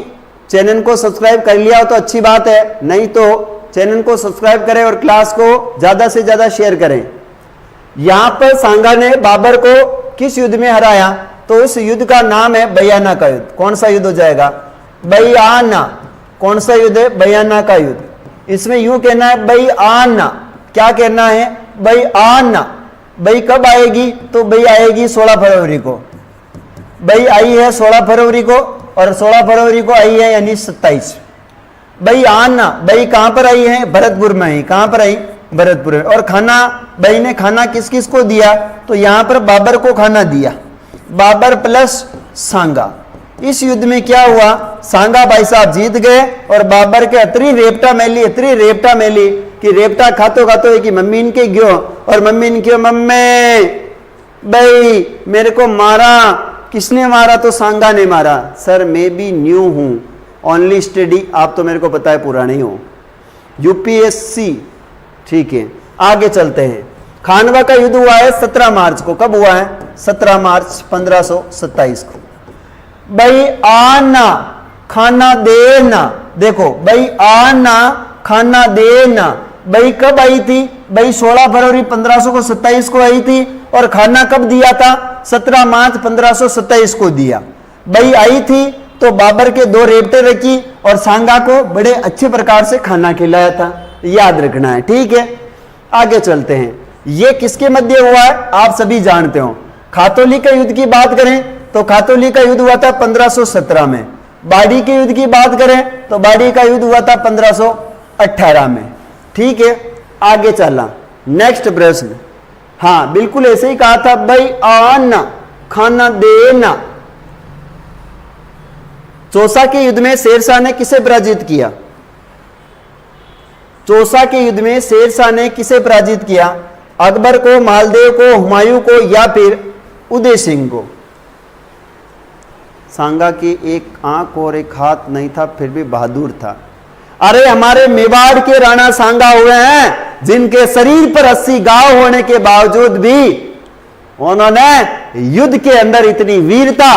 चैनल को सब्सक्राइब कर लिया हो तो अच्छी बात है, नहीं तो चैनल को सब्सक्राइब करें और क्लास को ज्यादा से ज्यादा शेयर करें। यहां पर सांगा ने बाबर को किस युद्ध में हराया? तो इस युद्ध का नाम है बयाना का युद्ध। कौन सा युद्ध हो जाएगा? बयाना। कौन सा युद्ध है? बयाना का युद्ध। इसमें यूं कहना है बयाना। क्या कहना है? बयाना। बई कब आएगी? तो बई आएगी 16 फरवरी को। बई आई है 16 फरवरी को और 16 फरवरी को आई है यानी 27। बई आना। बई कहां पर आई है? भरतपुर में आई। कहां पर आई? भरतपुर में। और खाना, बई ने खाना किस किस को दिया? तो यहां पर बाबर को खाना दिया। बाबर प्लस सांगा। इस युद्ध में क्या हुआ? सांगा भाई साहब जीत गए और बाबर के अतरी रेपटा मेली कि रेपटा खातो खातो है कि मम्मी इनके गयो और मम्मी इनके मम्मी भाई मेरे को मारा। किसने मारा? तो सांगा ने मारा। सर मैं भी न्यू हूं, ओनली स्टडी। आप तो मेरे को पता है पुराने हो, यूपीएससी। ठीक है, आगे चलते हैं। खानवा का युद्ध हुआ है 17 मार्च को। कब हुआ है? 17 मार्च 1527 को। भाई आना खाना देना। देखो, भाई आना खाना देना। भाई कब आई थी? भाई 16 फरवरी 1527 को आई थी और खाना कब दिया था? 17 मार्च 1527 को दिया। भाई आई थी तो बाबर के 2 रेपटे रखी और सांगा को बड़े अच्छे प्रकार से खाना खिलाया था। याद रखना है, ठीक है। आगे चलते हैं। ये किसके मध्य हुआ है? आप सभी जानते हो। खातौली का युद्ध की बात करें तो खातौली का युद्ध हुआ था 1517 में। बाड़ी के युद्ध की बात करें तो बाड़ी का युद्ध हुआ था 1518 में। ठीक है, आगे चला। नेक्स्ट प्रश्न। हाँ, बिल्कुल ऐसे ही कहा था, भाई आना खाना देना। चौसा के युद्ध में शेरशाह ने किसे पराजित किया? चौसा के युद्ध में शेरशाह ने किसे पराजित किया? अकबर को, मालदेव को, हुमायूं को या फिर उदय सिंह को? सांगा की एक आंख और एक हाथ नहीं था फिर भी बहादुर था। अरे हमारे मेवाड़ के राणा सांगा हुए हैं जिनके शरीर पर 80 घाव होने के बावजूद भी उन्होंने युद्ध के अंदर इतनी वीरता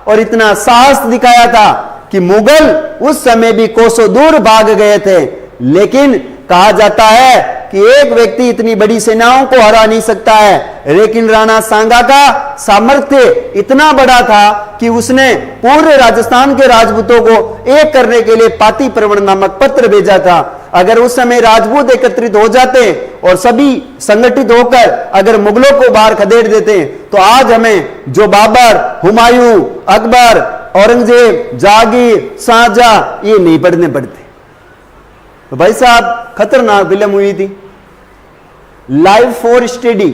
और इतना साहस दिखाया था कि मुगल उस समय भी कोसों दूर भाग गए थे। लेकिन कहा जाता है कि एक व्यक्ति इतनी बड़ी सेनाओं को हरा नहीं सकता है, लेकिन राणा सांगा का सामर्थ्य इतना बड़ा था कि उसने पूरे राजस्थान के राजपूतों को एक करने के लिए पाती प्रवण नामक पत्र भेजा था। अगर उस समय राजपूत एकत्रित हो जाते और सभी संगठित होकर अगर मुगलों को बाहर खदेड़ देते तो आज हमें जो बाबर, हुमायूं, अकबर, औरंगजेब, जागीर, शाहजहां ये नहीं पढ़ने पड़ते। तो भाई साहब खतरनाक फिल्म हुई थी। लाइव फॉर स्टडी,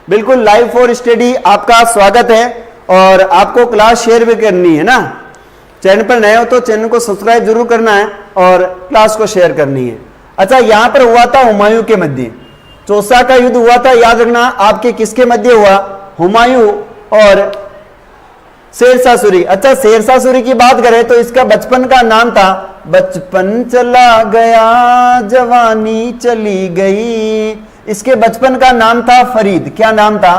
बिल्कुल लाइव फॉर स्टडी आपका स्वागत है और आपको क्लास शेयर भी करनी है ना। चैनल पर नए हो तो चैनल को सब्सक्राइब जरूर करना है और क्लास को शेयर करनी है। अच्छा, यहां पर हुआ था हुमायूं के मध्य। चौसा का युद्ध हुआ था, याद रखना आपके किसके मध्य हुआ? हुमायूं और शेरशाह सूरी। अच्छा, शेरशाह सूरी की बात करें तो इसका बचपन का नाम था, बचपन चला गया जवानी चली गई। इसके बचपन का नाम था फरीद। क्या नाम था?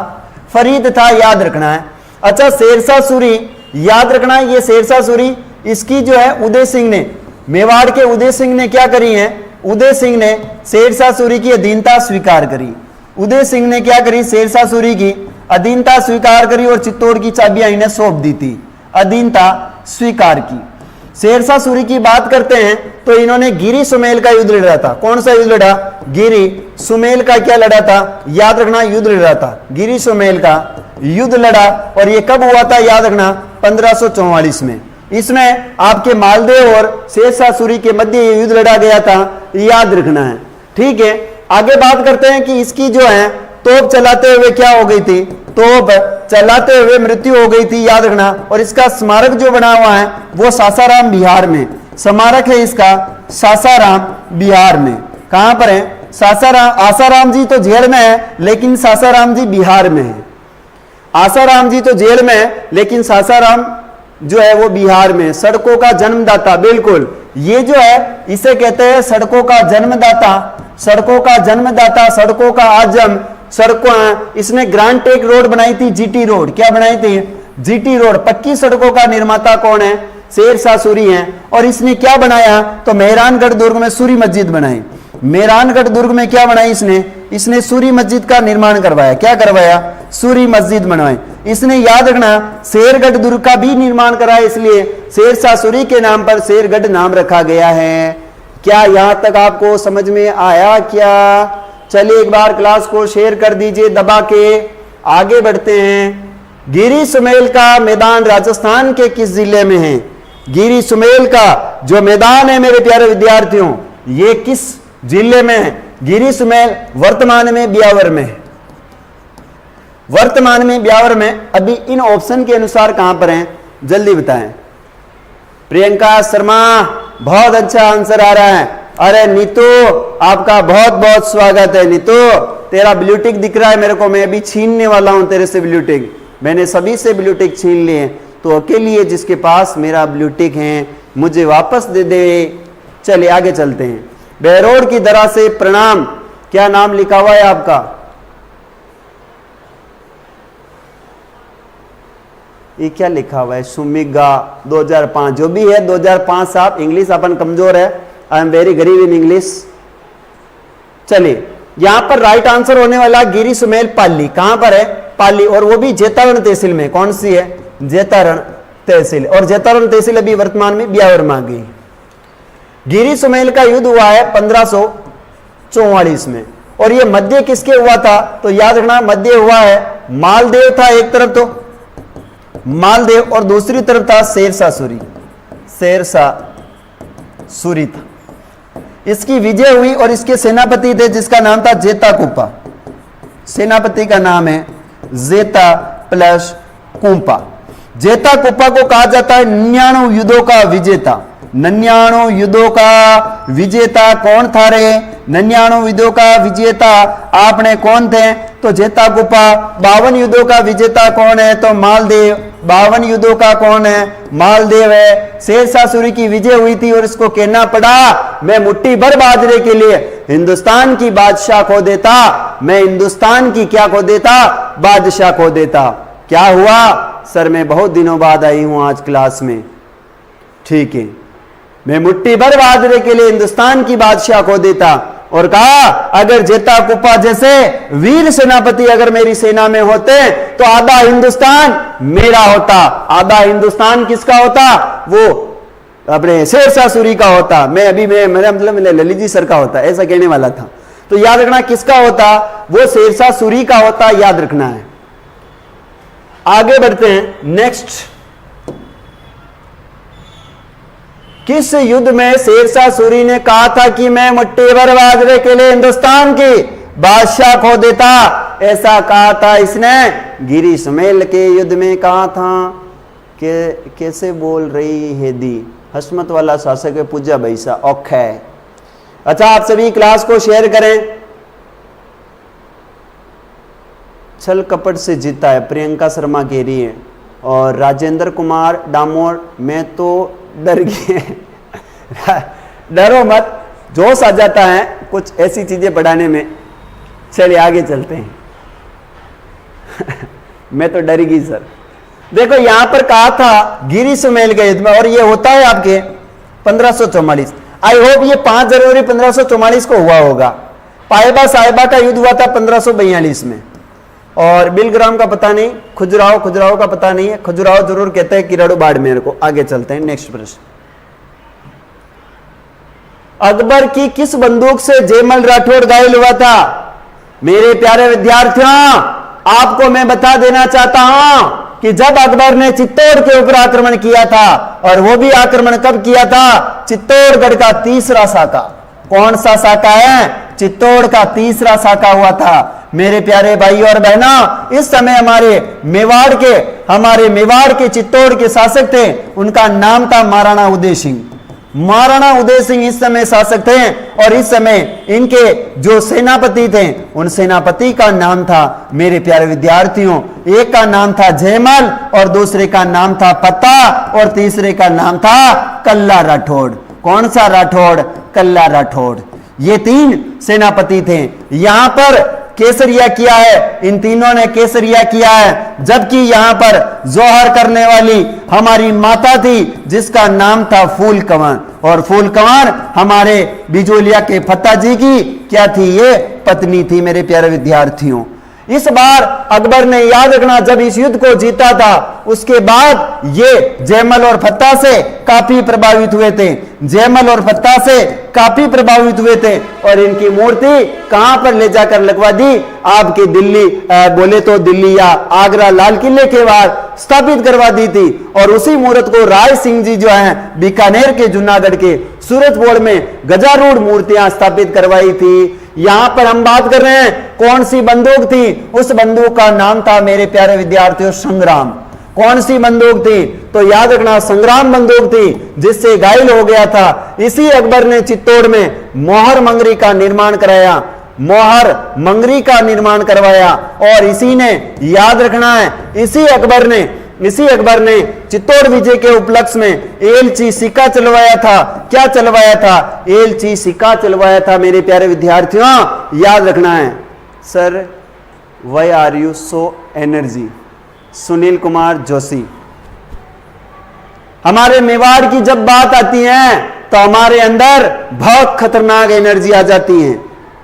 फरीद था, याद रखना है। अच्छा, शेरशाह सूरी याद रखना है, ये शेरशाह सूरी इसकी जो है उदय सिंह ने, मेवाड़ के उदय सिंह ने क्या करी है? उदय सिंह ने शेरशाह सूरी की अधीनता स्वीकार करी। उदय सिंह ने क्या करी? शेरशाह सूरी की अधीनता स्वीकार करी और चित्तौड़ की चाबियां इन्हें सौंप दी थी। अधीनता स्वीकार की। शेरशाह सूरी की बात करते हैं तो इन्होंने गिरी सुमेल का युद्ध लड़ा था। कौन सा युद्ध लड़ा? गिरी सुमेल का क्या लड़ा था? याद रखना, युद्ध लड़ा था। गिरी सुमेल का युद्ध लड़ा और ये कब हुआ था? याद रखना 1544 में। इसमें आपके मालदेव और शेरशाह सूरी के मध्य ये युद्ध लड़ा गया था, याद रखना है। ठीक है, आगे बात करते हैं कि इसकी जो है तोप चलाते हुए क्या हो गई थी? तोप चलाते हुए मृत्यु हो गई थी, याद रखना। और इसका स्मारक जो बना हुआ है वो सासाराम बिहार में। स्मारक है इसका सासाराम बिहार में। कहां पर है? सासाराम। आसाराम जी तो जेल में है लेकिन सासाराम जी बिहार में है। आसाराम जी तो जेल में है लेकिन सासाराम जो है वो बिहार में। सड़कों का जन्मदाता, बिल्कुल ये जो है इसे कहते हैं सड़कों का जन्मदाता। सड़कों का जन्मदाता, सड़कों का आजम, सड़कों, इसने ग्रांड टेक रोड बनाई थी, जीटी रोड। क्या बनाई थी? GT road. पक्की सड़कों का निर्माता कौन है? शेरशाह सूरी हैं। और इसने क्या बनाया? तो मेहरानगढ़ दुर्ग में सूरी मस्जिद बनाई। मेहरानगढ़ दुर्ग में क्या बनाई इसने सूरी मस्जिद का निर्माण करवाया। क्या करवाया? सूरी मस्जिद बनवाई। इसने याद रखना शेरगढ़ दुर्ग का भी निर्माण कराया, इसलिए शेरशाह सूरी के नाम पर शेरगढ़ नाम रखा गया है। क्या यहां तक आपको समझ में आया क्या? चलिए एक बार क्लास को शेयर कर दीजिए दबा के। आगे बढ़ते हैं। गिरी सुमेल का मैदान राजस्थान के किस जिले में है? गिरी सुमेल का जो मैदान है मेरे प्यारे विद्यार्थियों, ये किस जिले में है? गिरी सुमेल वर्तमान में ब्यावर में है। वर्तमान में ब्यावर में। अभी इन ऑप्शन के अनुसार कहां पर हैं? जल्दी बताएं। प्रियंका शर्मा, बहुत अच्छा आंसर आ रहा है। अरे नीतू, आपका बहुत बहुत स्वागत है। नीतू, तेरा ब्लूटिक दिख रहा है मेरे को, मैं अभी छीनने वाला हूं तेरे से ब्लूटिक। मैंने सभी से ब्लूटिक छीन लिए, तो अकेली है जिसके पास मेरा ब्लूटिक है, मुझे वापस दे दे। चलिए आगे चलते हैं। बहरोड की दरा से प्रणाम, क्या नाम लिखा हुआ है आपका? ये क्या लिखा हुआ है? सुमिगा 2005, जो भी है 2005 साहब। इंग्लिश अपन कमजोर है, आई एम वेरी गरीब इन इंग्लिश। चलिए यहां पर राइट आंसर होने वाला गिरी सुमेल पाली। कहां पर है? पाली, और वो भी जेतारण तहसील में। कौन सी है? जेतारण तहसील। और जेतारण तहसील अभी वर्तमान में ब्यावर में आ गई। गिरी सुमेल का युद्ध हुआ है 1544 में। और ये मध्य किसके हुआ था? तो याद रखना मध्य हुआ है मालदेव था एक तरफ, तो मालदेव, और दूसरी तरफ था शेरशाह सूरी। शेरशाह सूरी था। इसकी विजय हुई और इसके सेनापति थे जिसका नाम था जेता कुपा। सेनापति का नाम है जेता प्लस कुंपा। जेता कुपा को कहा जाता है 99 युद्धों का विजेता। 99 युद्धों का विजेता कौन था रे? 99 युद्धों का विजेता आपने कौन थे? तो जेता कुपा। 52 युद्धों का विजेता कौन है? तो मालदेव। 52 युद्धों का कौन है? मालदेव है। शेरशाह सूरी की विजय हुई थी और इसको कहना पड़ा, मैं मुट्ठी भर बाजरे के लिए हिंदुस्तान की बादशाह खो देता। मैं हिंदुस्तान की क्या खो देता? बादशाह खो देता। क्या हुआ? सर मैं बहुत दिनों बाद आई हूं आज क्लास में। ठीक है, मैं मुट्ठी भर बाजरे के लिए हिंदुस्तान की बादशाह खो देता। और कहा अगर जेता कुपा जैसे वीर सेनापति अगर मेरी सेना में होते तो आधा हिंदुस्तान मेरा होता। आधा हिंदुस्तान किसका होता? वो अपने शेरशाह सूरी का होता। मैं अभी मेरा मतलब ललित जी सर का होता, ऐसा कहने वाला था। तो याद रखना किसका होता? वो शेरशाह सूरी का होता, याद रखना है। आगे बढ़ते हैं। नेक्स्ट, किस युद्ध में शेरशाह सूरी ने कहा था कि मैं मुट्ठी भर बाजरे के लिए हिंदुस्तान की बादशाह खो देता? ऐसा कहा था इसने गिरी सुमेल के युद्ध में कहा था। कि कैसे बोल रही है दी? हसमत वाला शासक है पूजा बैसा औखा है। अच्छा आप सभी क्लास को शेयर करें। छल कपट से जीता है, प्रियंका शर्मा कह रही है। और राजेंद्र कुमार डामोर, मैं तो डर गए। डरो मत, जोश आ जाता है कुछ ऐसी चीजें पढ़ाने में। चलिए आगे चलते हैं। मैं तो डर गई सर। देखो यहां पर कहा था गिरी सुमेल के युद्ध में, और ये होता है आपके 1544। आई होप ये 5 जनवरी 1544 को हुआ होगा। पाएबा साहिबा का युद्ध हुआ था 1542 में। और बिलग्राम का पता नहीं, खुजराहो का पता नहीं है। खुजराहो जरूर कहते हैं किराड़ू बाड़मेर को। आगे चलते हैं। नेक्स्ट प्रश्न, अकबर की किस बंदूक से जयमल राठौड़ घायल हुआ था? मेरे प्यारे विद्यार्थियों, आपको मैं बता देना चाहता हूं कि जब अकबर ने चित्तौड़ के ऊपर आक्रमण किया था, और वो भी आक्रमण कब किया था? चित्तौड़गढ़ का तीसरा साका। कौन सा साका है? चित्तौड़ का तीसरा साका हुआ था। मेरे प्यारे भाई और बहनों, इस समय हमारे मेवाड़ के चित्तौड़ के शासक थे, उनका नाम था महाराणा उदय सिंह। महाराणा उदय सिंह इस समय शासक थे, और इस समय इनके जो सेनापति थे उन सेनापति का नाम था, मेरे प्यारे विद्यार्थियों, एक का नाम था जयमल और दूसरे का नाम था पत्ता और तीसरे का नाम था कल्ला राठौड़। कौन सा राठौड़? कल्ला राठौड़। ये 3 सेनापति थे। यहां पर केसरिया किया है, इन तीनों ने केसरिया किया है। जबकि यहां पर जोहर करने वाली हमारी माता थी जिसका नाम था फूल कंवर, और फूल कंवर हमारे बिजोलिया के फत्ता जी की क्या थी, ये पत्नी थी। मेरे प्यारे विद्यार्थियों, इस बार अकबर ने, याद रखना, जब इस युद्ध को जीता था उसके बाद ये जयमल और फत्ता से काफी प्रभावित हुए थे, जयमल और फत्ता से काफी प्रभावित हुए थे, और इनकी मूर्ति कहां पर ले जाकर लगवा दी, आपके दिल्ली, बोले तो दिल्ली या आगरा लाल किले के बाहर स्थापित करवा दी थी। और उसी मूर्त को राय सिंह जी जो हैं बीकानेर के, जूनागढ़ के सूरजपोल में गजारूढ़ मूर्तियां स्थापित करवाई थी। यहां पर हम बात कर रहे हैं कौन सी बंदूक थी, उस बंदूक का नाम था मेरे प्यारे विद्यार्थियों संग्राम। कौन सी बंदूक थी, तो याद रखना संग्राम बंदूक थी, जिससे घायल हो गया था। इसी अकबर ने चित्तौड़ में मोहर मंगरी का निर्माण कराया, मोहर मंगरी का निर्माण करवाया, और इसी ने, याद रखना है, इसी अकबर ने चित्तौड़ विजय के उपलक्ष्य में एलची सिक्का चलवाया था। क्या चलवाया था, एलची सिक्का चलवाया था। मेरे प्यारे विद्यार्थियों, याद रखना है। Sir why are you so energy, Sunil Kumar Joshi. हमारे मेवाड़ की जब बात आती है तो हमारे अंदर बहुत खतरनाक एनर्जी आ जाती है।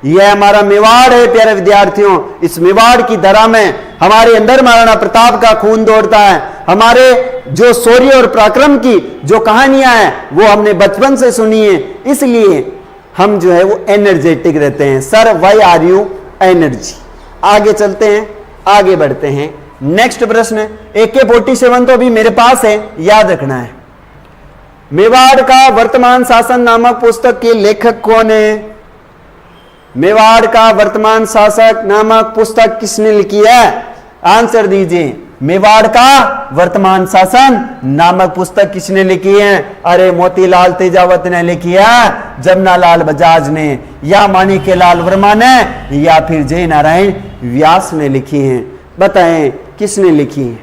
यह हमारा मेवाड़ है प्यारे विद्यार्थियों। इस मेवाड़ की धरा में हमारे अंदर महाराणा प्रताप का खून दौड़ता है। हमारे जो शौर्य और पराक्रम की जो कहानियां हैं वो हमने बचपन से सुनी है, इसलिए हम जो है वो एनर्जेटिक रहते हैं। Sir why are you energy. आगे चलते हैं, आगे बढ़ते हैं। नेक्स्ट प्रश्न, AK-47 तो अभी मेरे पास है, याद रखना है। मेवाड़ का वर्तमान शासन नामक पुस्तक के लेखक कौन है? मेवाड़ का वर्तमान शासक नामक पुस्तक किसने लिखी है? आंसर दीजिए। मेवाड़ का वर्तमान शासन नामक पुस्तक किसने लिखी है? अरे मोतीलाल तेजावत ने लिखी है, जमनालाल बजाज ने, या माणिक्यलाल वर्मा ने, या फिर जय नारायण व्यास ने लिखी है। बताएं किसने लिखी है?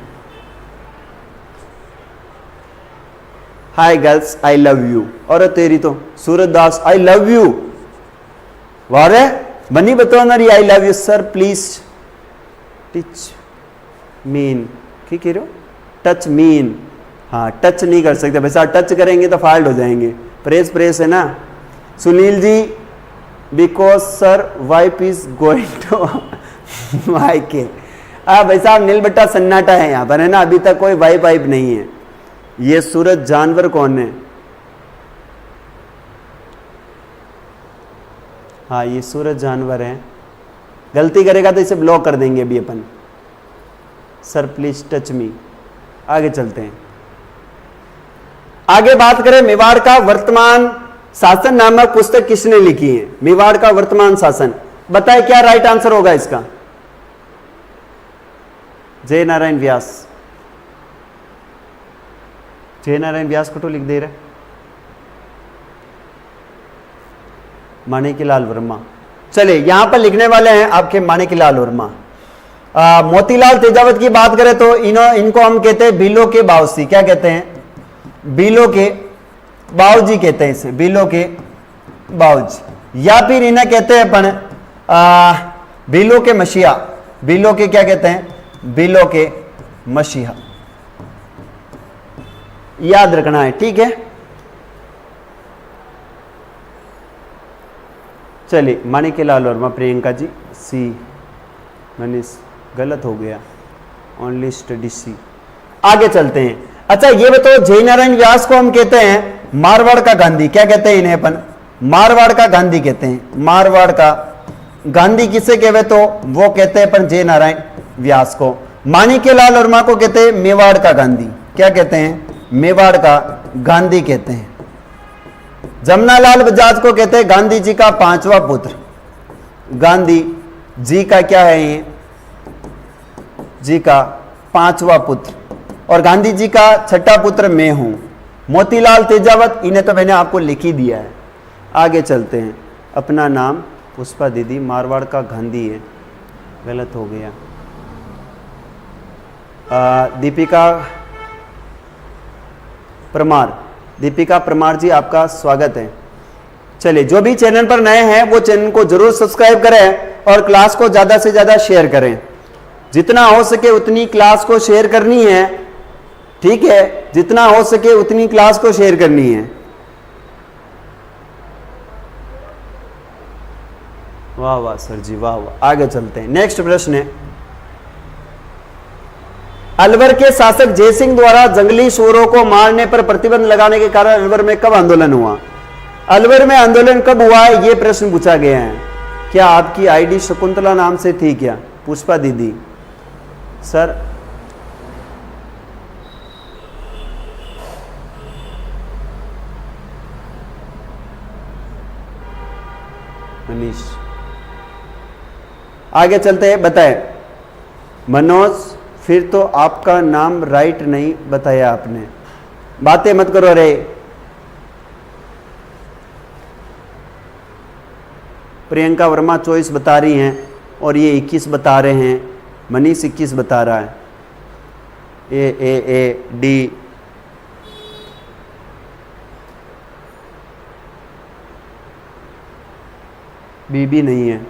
Hi girls, I love you. और तेरी तो सूरज दास, आई लव यू। वारे बनी बताओ ना, I love you sir, please teach mean, ठीक है, टच मीन। हाँ, टच नहीं कर सकते वैसा, टच करेंगे तो फाइल्ड हो जाएंगे। प्रेस है ना। Sunil ji, because sir wife is going to मायके। भाई साहब नील बट्टा सन्नाटा है यहाँ पर, है ना, अभी तक कोई वाइफ नहीं है। ये सूरज जानवर कौन है? हाँ, ये सूरज जानवर है। गलती करेगा तो इसे ब्लॉक कर देंगे अभी अपन। Sir please touch me. आगे चलते हैं, आगे बात करें। मेवाड़ का वर्तमान शासन नामक पुस्तक किसने लिखी है? मेवाड़ का वर्तमान शासन, बताए क्या राइट आंसर होगा इसका? जय नारायण व्यास। जय नारायण व्यास को तो लिख दे रहे। माणिक्यलाल वर्मा। चले, यहां पर लिखने वाले हैं आपके माणिक्यलाल वर्मा। मोतीलाल तेजावत की बात करें तो इनको हम कहते हैं बीलो के बावसी। क्या कहते हैं? बीलो के बाऊजी कहते हैं इसे, बीलो के बाऊजी, या फिर इन्हें कहते हैं अपन बीलो के मसीहा। बीलो के क्या कहते हैं? बीलो के मसीहा। याद रखना है, ठीक है। चलिए, माणिक्यलाल वर्मा, प्रियंका जी सी, मनीष गलत हो गया, ओनली स्टडी सी। आगे चलते हैं। अच्छा ये बताओ, जय नारायण व्यास को हम कहते हैं मारवाड़ का गांधी। क्या कहते हैं इन्हें अपन? मारवाड़ का गांधी कहते हैं। मारवाड़ का गांधी किसे कहते? तो वो कहते हैं अपन जय नारायण व्यास को। माणिक्यलाल वर्मा को कहते हैं मेवाड़ का गांधी। क्या कहते हैं? मेवाड़ का गांधी कहते हैं। जमनालाल बजाज को कहते हैं गांधी जी का 5वां पुत्र। गांधी जी का क्या है ये? जी का 5वां पुत्र, और गांधी जी का 6ठा पुत्र मैं हूं। मोतीलाल तेजावत, इन्हें तो मैंने आपको लिख ही दिया है। आगे चलते हैं। अपना नाम पुष्पा दीदी, मारवाड़ का गांधी है, गलत हो गया। दीपिका परमार, दीपिका परमार जी आपका स्वागत है। चलिए, जो भी चैनल पर नए हैं वो चैनल को जरूर सब्सक्राइब करें और क्लास को ज्यादा से ज्यादा शेयर करें। जितना हो सके उतनी क्लास को शेयर करनी है, ठीक है, जितना हो सके उतनी क्लास को शेयर करनी है। वाह वाह सर जी, वाह वाह। आगे चलते हैं, नेक्स्ट प्रश्न है, अलवर के शासक जयसिंह द्वारा जंगली सूरों को मारने पर प्रतिबंध लगाने के कारण अलवर में कब आंदोलन हुआ? अलवर में आंदोलन कब हुआ है, यह प्रश्न पूछा गया है। क्या आपकी आईडी शकुंतला नाम से थी क्या? पुष्पा दीदी सर, मनीष। आगे चलते हैं, बताएं। मनोज, फिर तो आपका नाम राइट नहीं बताया आपने, बातें मत करो रे। प्रियंका वर्मा 24 बता रही हैं और ये 21 बता रहे हैं। मनीष 21 बता रहा है। ए डी बी नहीं है।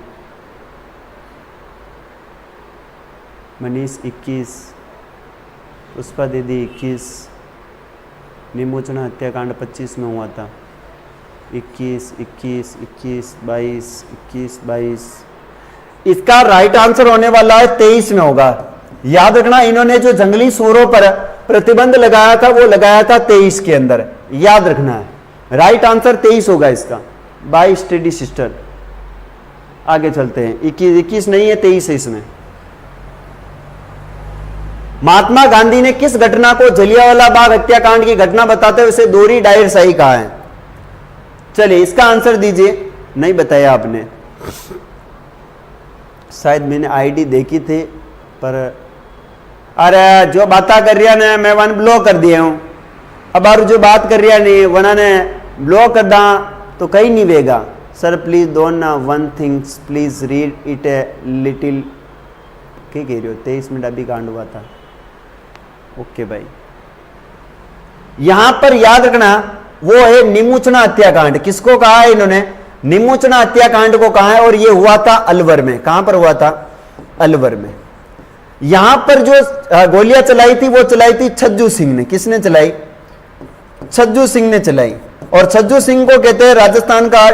मनीष 21, पुष्पा दीदी 21, निमोचना हत्याकांड 25 में हुआ था। 21, 21, 21, 22, 21, 22। इसका राइट आंसर होने वाला है 23 में होगा। याद रखना, इन्होंने जो जंगली सूरों पर प्रतिबंध लगाया था वो लगाया था 23 के अंदर, याद रखना है। राइट आंसर 23 होगा इसका। Bye study sister. आगे चलते हैं, 21 नहीं है, 23 है इसमें। महात्मा गांधी ने किस घटना को जलियांवाला बाग हत्याकांड की घटना बताते हुए उसे दोहरी डायरशाही कहा है? चलिए, इसका आंसर दीजिए। नहीं बताया आपने, शायद मैंने आईडी देखी थी पर, अरे जो बात कर रहा ने मैं वन ब्लॉक कर दिया हूं। अब और जो बात कर रहा नहीं वना ने ब्लॉक कर दा तो कहीं नहीं वेगा। सर प्लीज डोंट ना one things, please read it a little. क्या कह रहे हो? 23 में डब्बी कांड हुआ था। ओके भाई, यहां पर याद रखना वो है निमोचना हत्याकांड। किसको कहा है इन्होंने? निमोचना हत्याकांड को कहा है और ये हुआ था अलवर में। कहां पर हुआ था? अलवर में। यहां पर जो गोलियां चलाई थी वो चलाई थी छज्जू सिंह ने। किसने चलाई? छज्जू सिंह ने चलाई। और छज्जू सिंह को कहते हैं राजस्थान का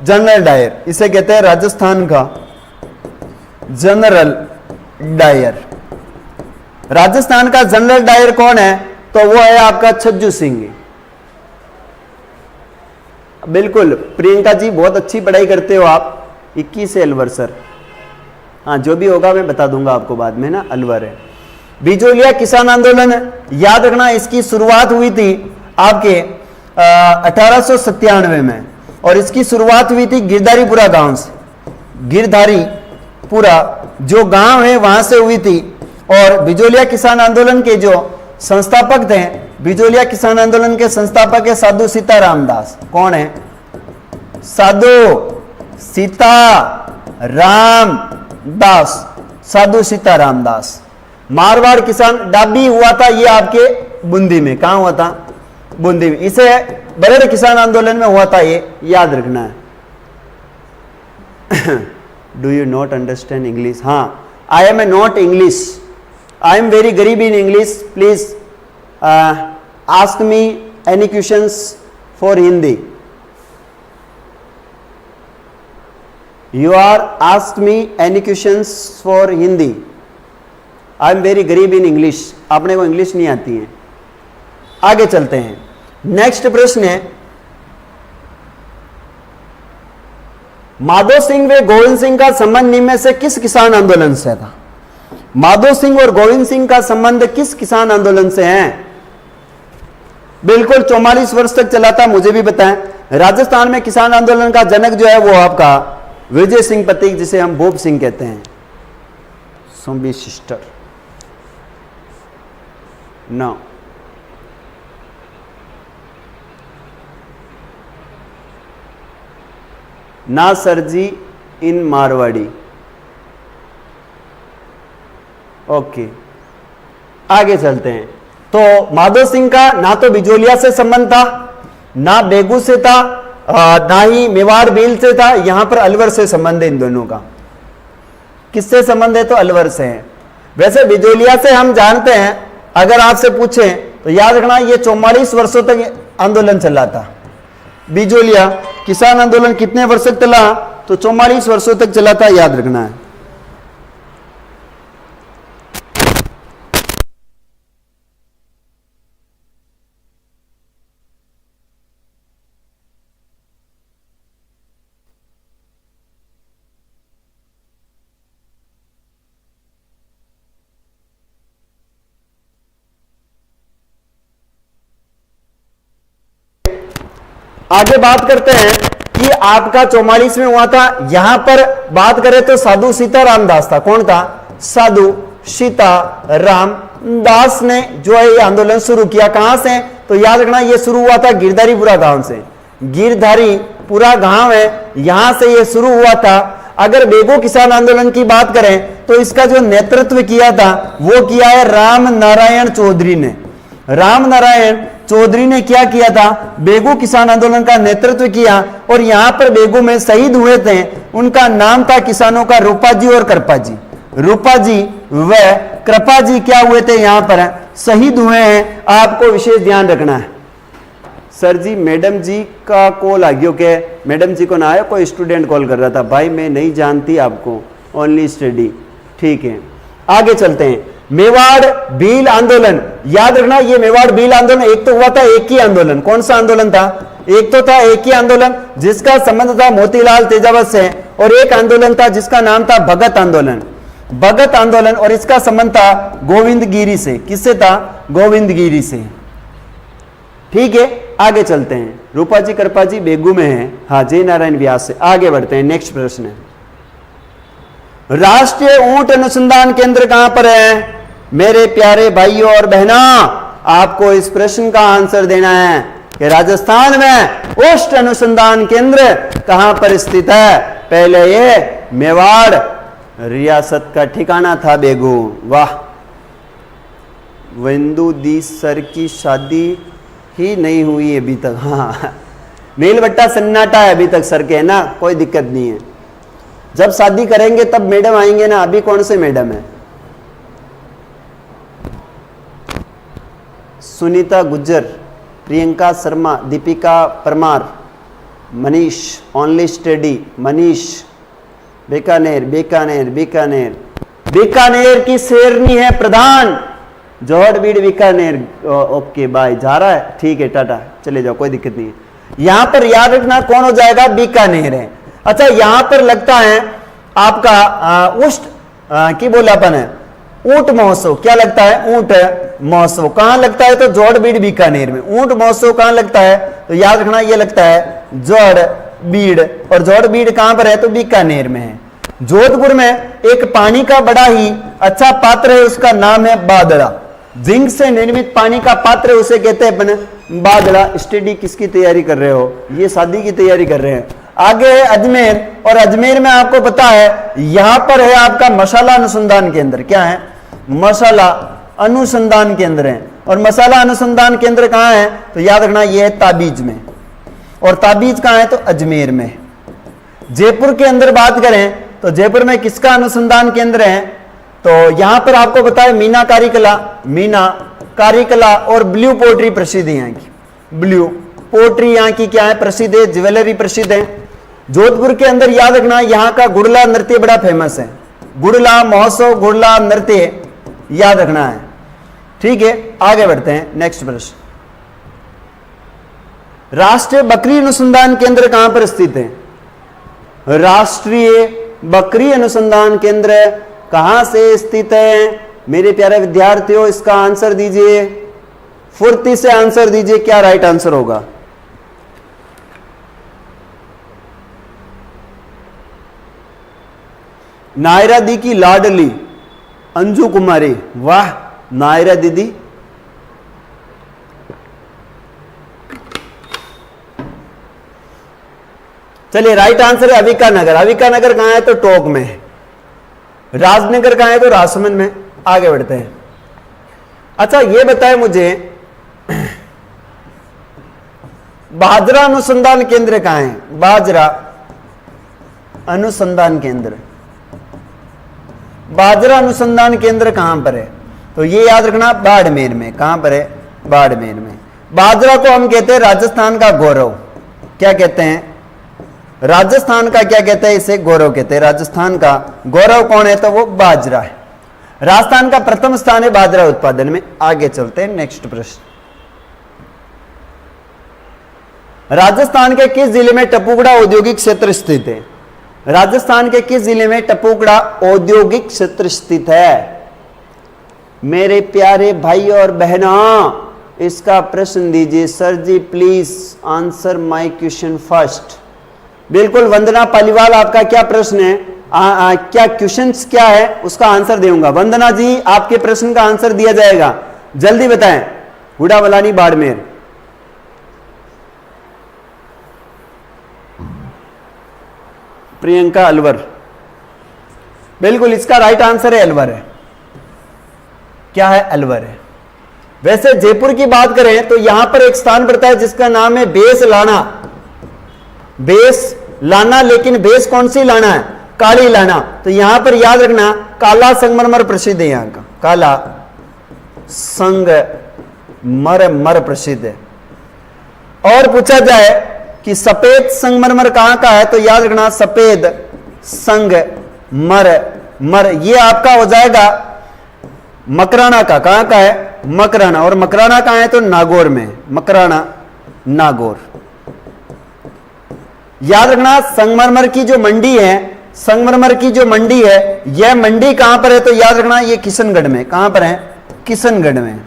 जनरल डायर। इसे कहते हैं राजस्थान का जनरल डायर। राजस्थान का जनरल डायर कौन है? तो वो है आपका छज्जू सिंह। बिल्कुल प्रियंका जी, बहुत अच्छी पढ़ाई करते हो आप। 21 से अलवर सर। हाँ, जो भी होगा मैं बता दूंगा आपको बाद में ना। अलवर है। बिजोलिया किसान आंदोलन, याद रखना इसकी शुरुआत हुई थी आपके 1897 में और इसकी शुरुआत हुई थी गिरधारीपुरा गांव से। गिरधारीपुरा जो गांव है वहां से हुई थी। और बिजोलिया किसान आंदोलन के जो संस्थापक थे, बिजोलिया किसान आंदोलन के संस्थापक है साधु सीताराम दास। कौन है? साधु सीताराम दास। साधु सीताराम दास। मारवाड़ किसान डाबी हुआ था ये आपके बूंदी में। कहां हुआ था? बूंदी में। इसे बरेड़ किसान आंदोलन में हुआ था, ये याद रखना है। Do you not understand English? हाँ, I am a not English, I am very गरीब in English. Please ask me any questions for Hindi. You are asked me any questions for Hindi. I am very गरीब in English. आपने को English नहीं आती है। आगे चलते हैं, नेक्स्ट प्रश्न है, माधो सिंह व गोविंद सिंह का संबंध निम्न में से किस किसान आंदोलन से था? माधो सिंह और गोविंद सिंह का संबंध किस किसान आंदोलन से है? बिल्कुल 44 वर्ष तक चला था, मुझे भी बताएं। राजस्थान में किसान आंदोलन का जनक जो है वो आपका विजय सिंह प्रतीक, जिसे हम भूप सिंह कहते हैं। सोम्बी सिस्टर नो। ना सर जी इन मारवाड़ी। ओके, आगे चलते हैं। तो माधो सिंह का ना तो बिजोलिया से संबंध था, ना बेगू से था, ना ही मेवाड़ भील से था, यहां पर अलवर से संबंध है इन दोनों का। किससे संबंध है? तो अलवर से है। वैसे बिजोलिया से हम जानते हैं, अगर आपसे पूछे तो याद रखना ये 44 वर्षों तक आंदोलन चला था। बिजोलिया किसान आंदोलन कितने वर्ष तक चला? तो 44 वर्षों तक चला था, याद रखना है। आगे बात करते हैं कि आपका 44 में हुआ था। यहां पर बात करें तो साधु सीताराम दास था। कौन था? साधु सीताराम दास ने जो है ये आंदोलन शुरू किया। कहां से? तो याद रखना ये शुरू हुआ था गिरधारीपुरा गांव से। गिरधारीपुरा गांव है, यहां से ये शुरू हुआ था। अगर बेगू किसान आंदोलन की बात करें तो इसका जो नेतृत्व किया था वो किया है राम नारायण चौधरी ने। राम नारायण चौधरी ने क्या किया था? बेगू किसान आंदोलन का नेतृत्व किया। और यहां पर बेगू में शहीद हुए थे, उनका नाम था किसानों का रूपा जी और कृपा जी। रूपा जी व कृपा जी क्या हुए थे? यहां पर शहीद हुए हैं। आपको विशेष ध्यान रखना है। सर जी मैडम जी का कॉल आ गया क्या? मैडम जी को ना आया, कोई स्टूडेंट कॉल कर रहा था। भाई मैं नहीं जानती आपको, ओनली स्टडी। ठीक है, आगे चलते हैं। मेवाड़ भील आंदोलन, याद रखना ये मेवाड़ भील आंदोलन एक तो हुआ था, एक ही आंदोलन। कौन सा आंदोलन था? एक तो था एक ही आंदोलन जिसका संबंध था मोतीलाल तेजावत से, और एक आंदोलन था जिसका नाम था भगत आंदोलन। भगत आंदोलन, और इसका संबंध था गोविंद गिरी से। किससे था? गोविंद गिरी से। ठीक है, आगे चलते हैं। रूपा जी कृपा जी बेगू में है, हाँ जय नारायण व्यास से। आगे बढ़ते हैं, नेक्स्ट प्रश्न है। राष्ट्रीय ऊंट अनुसंधान केंद्र कहां पर है? मेरे प्यारे भाइयों और बहनों, आपको इस प्रश्न का आंसर देना है कि राजस्थान में ऊंट अनुसंधान केंद्र कहां पर स्थित है? पहले ये मेवाड़ रियासत का ठिकाना था बेगू। वाह, विंदु दी सर की शादी ही नहीं हुई अभी तक। हाँ, नीलबट्टा सन्नाटा है अभी तक सर के, है ना, कोई दिक्कत नहीं है। जब शादी करेंगे तब मैडम आएंगे ना, अभी कौन से मैडम है? सुनीता गुज्जर, प्रियंका शर्मा, दीपिका परमार, मनीष ओनली स्टडी, मनीष बीकानेर बीकानेर बीकानेर बीकानेर की शेरनी है प्रधान, जोहड़बीड़ बीकानेर। ओके बाय, जा रहा है, ठीक है टाटा, चले जाओ, कोई दिक्कत नहीं है। यहां पर याद रखना कौन हो जाएगा? बीकानेर है। अच्छा, यहां पर लगता है आपका उष्ट की बोलापन है ऊंट महोत्सव। क्या लगता है? ऊंट महोत्सव कहां लगता है? तो जोहड़बीड़ बीकानेर में। ऊंट महोत्सव कहां लगता है? तो याद रखना ये लगता है जोहड़बीड़, और जोहड़बीड़ कहां पर है? तो बीकानेर में है। जोधपुर में एक पानी का बड़ा ही अच्छा पात्र है, उसका नाम है बादड़ा। जिंक से निर्मित पानी का पात्र उसे कहते हैं अपन बादड़ा। स्टडी किसकी तैयारी कर रहे हो? ये शादी की तैयारी कर रहे हैं। आगे है अजमेर, और अजमेर में आपको पता है यहां पर है आपका मसाला अनुसंधान केंद्र। क्या है? मसाला अनुसंधान केंद्र है। और मसाला अनुसंधान केंद्र कहां है? तो याद रखना ये है ताबीज में, और ताबीज कहां है? तो अजमेर में। जयपुर के अंदर बात करें तो जयपुर में किसका अनुसंधान केंद्र है? तो यहां पर आपको पता है मीना कारीकला, मीना कारीकला और ब्लू पोट्री प्रसिद्ध है। यहाँ की ब्लू पोट्री यहाँ की क्या है? प्रसिद्ध है, ज्वेलरी प्रसिद्ध है। जोधपुर के अंदर याद रखना यहाँ का गुड़ला नृत्य बड़ा फेमस है। गुड़ला महोत्सव, गुड़ला नृत्य याद रखना है। ठीक है, आगे बढ़ते हैं, नेक्स्ट प्रश्न। राष्ट्रीय बकरी अनुसंधान केंद्र कहां पर स्थित है? राष्ट्रीय बकरी अनुसंधान केंद्र कहां से स्थित है? मेरे प्यारे विद्यार्थियों इसका आंसर दीजिए, फुर्ती से आंसर दीजिए, क्या राइट आंसर होगा? नायरा दी की लाडली अंजू कुमारी। वाह नायरा दीदी, चलिए राइट आंसर है अविका नगर। अविका नगर कहां है? तो टोंक में है। राजनगर कहां है? तो राजसमंद में। आगे बढ़ते हैं। अच्छा ये बताए मुझे बाजरा अनुसंधान केंद्र कहां है? बाजरा अनुसंधान केंद्र, बाजरा अनुसंधान केंद्र कहां पर है? तो ये याद रखना, बाड़मेर में। कहां पर है? बाड़मेर में। बाजरा को हम कहते हैं राजस्थान का गौरव। क्या कहते हैं? राजस्थान का क्या कहते हैं? इसे गौरव कहते हैं। राजस्थान का गौरव कौन है? तो वो बाजरा है। राजस्थान का प्रथम स्थान है बाजरा उत्पादन में। आगे चलते हैं, नेक्स्ट प्रश्न। राजस्थान के किस जिले में टपुकड़ा औद्योगिक क्षेत्र स्थित है? राजस्थान के किस जिले में टपुकड़ा औद्योगिक क्षेत्र स्थित है? मेरे प्यारे भाई और बहनों, इसका प्रश्न दीजिए। Sir ji please answer my question first. बिल्कुल वंदना पालीवाल, आपका क्या प्रश्न है? क्या क्वेश्चंस क्या है उसका आंसर दूंगा। वंदना जी आपके प्रश्न का आंसर दिया जाएगा, जल्दी बताएं। हुडावलानी बाड़मेर। प्रियंका अलवर, बिल्कुल इसका राइट आंसर है अलवर है। क्या है? अलवर है। वैसे जयपुर की बात करें तो यहां पर एक स्थान पड़ता है जिसका नाम है बेस लाना। बेस लाना, लेकिन बेस कौन सी लाना है? काली लाना। तो यहां पर याद रखना, काला संगमरमर प्रसिद्ध है। यहां का काला संगमरमर प्रसिद्ध है। और पूछा जाए कि सफेद संगमरमर कहां का है? तो याद रखना, सफेद संगमरमर ये आपका हो जाएगा मकराना का। कहां का है? मकराना। और मकराना कहां है? तो नागौर में। मकराना नागौर। याद रखना, संगमरमर की जो मंडी है, संगमरमर की जो मंडी है, यह मंडी कहां पर है? तो याद रखना, ये किशनगढ़ में। कहां पर है? किशनगढ़ में।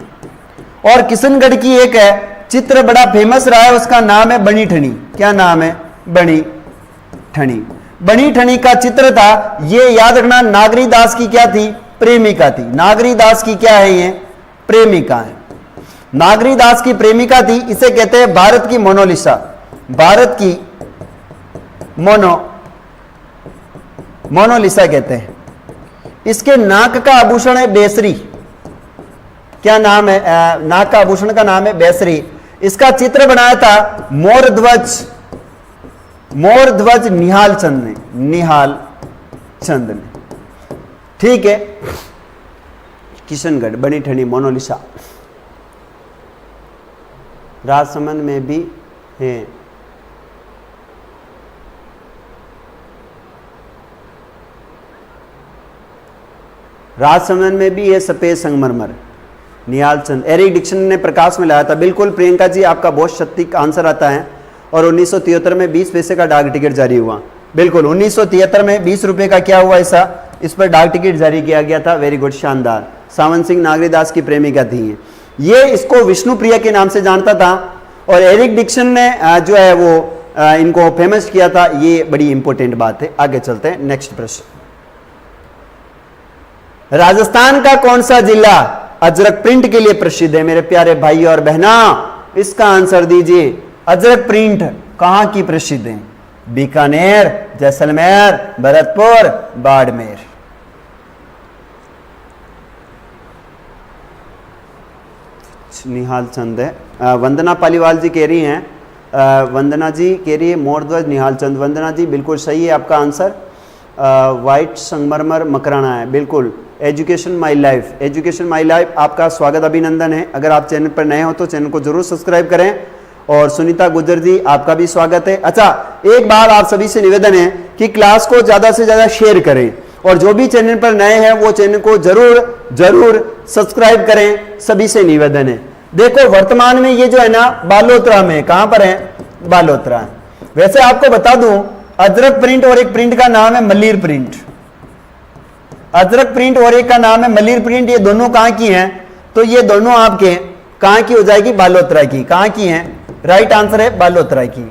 और किशनगढ़ की एक है चित्र बड़ा फेमस रहा है, उसका नाम है बनी ठनी। क्या नाम है? बनी ठनी। बनी ठनी का चित्र था, ये याद रखना नागरी दास की क्या थी? प्रेमिका थी। नागरी दास की क्या है? ये प्रेमिका है। नागरी दास की प्रेमिका थी। इसे कहते हैं भारत की मोनालिसा। भारत की मोनालिसा कहते हैं। इसके नाक का आभूषण है बेसरी। क्या नाम है? नाक का आभूषण का नाम है बेसरी। इसका चित्र बनाया था मोर ध्वज निहाल चंद ने। निहाल चंद ने। ठीक है। किशनगढ़, बनी ठनी, मोनालिसा। राजसमंद में भी है। राजसमंद में भी है सफेद संगमरमर। निहाल चंद, एरिक डिक्सन ने प्रकाश में लाया था। बिल्कुल प्रियंका जी, आपका बहुत सटीक आंसर आता है। और 1973 में 20 पैसे का डाक टिकट जारी हुआ। बिल्कुल 1973 में 20 रुपए का क्या हुआ ऐसा, इस पर डाक टिकट जारी किया गया था। वेरी गुड, शानदार। सावन सिंह नागरीदास की प्रेमिका थी ये। इसको विष्णु प्रिया के नाम से जानता था। और एरिक डिक्सन ने जो है वो इनको फेमस किया था। ये बड़ी इंपॉर्टेंट बात है। आगे चलते हैं, नेक्स्ट प्रश्न। राजस्थान का कौन सा जिला अजरक प्रिंट के लिए प्रसिद्ध है? मेरे प्यारे भाई और बहना, इसका आंसर दीजिए। अजरक प्रिंट कहां की प्रसिद्ध है? बीकानेर, जैसलमेर, भरतपुर, बाड़मेर। निहाल चंद है। वंदना पालीवाल जी कह रही हैं, वंदना जी कह रही है मोरध्वज निहाल चंद। वंदना जी बिल्कुल सही है आपका आंसर। वाइट संगमरमर मकराना है। बिल्कुल। Education my life, education my life, आपका स्वागत, अभिनंदन है। अगर आप चैनल पर नए हो तो चैनल को जरूर सब्सक्राइब करें। और सुनीता गुजर जी, आपका भी स्वागत है। अच्छा, एक बार आप सभी से निवेदन है कि क्लास को ज्यादा से ज्यादा शेयर करें। और जो भी चैनल पर नए हैं वो चैनल को जरूर सब्सक्राइब करें। सभी से निवेदन है। देखो वर्तमान में ये जो है ना बालोतरा में, कहां पर है? बालोतरा है। वैसे आपको बता दूं, अजरक प्रिंट और एक प्रिंट का नाम है मल्लीर प्रिंट। अजरक प्रिंट और एक का नाम है मल्लीर प्रिंट। ये दोनों कहां की हैं? तो ये दोनों आपके कहां की हो जाएगी? बालोतरा की। कहां की हैं? राइट आंसर है बालोतरा की।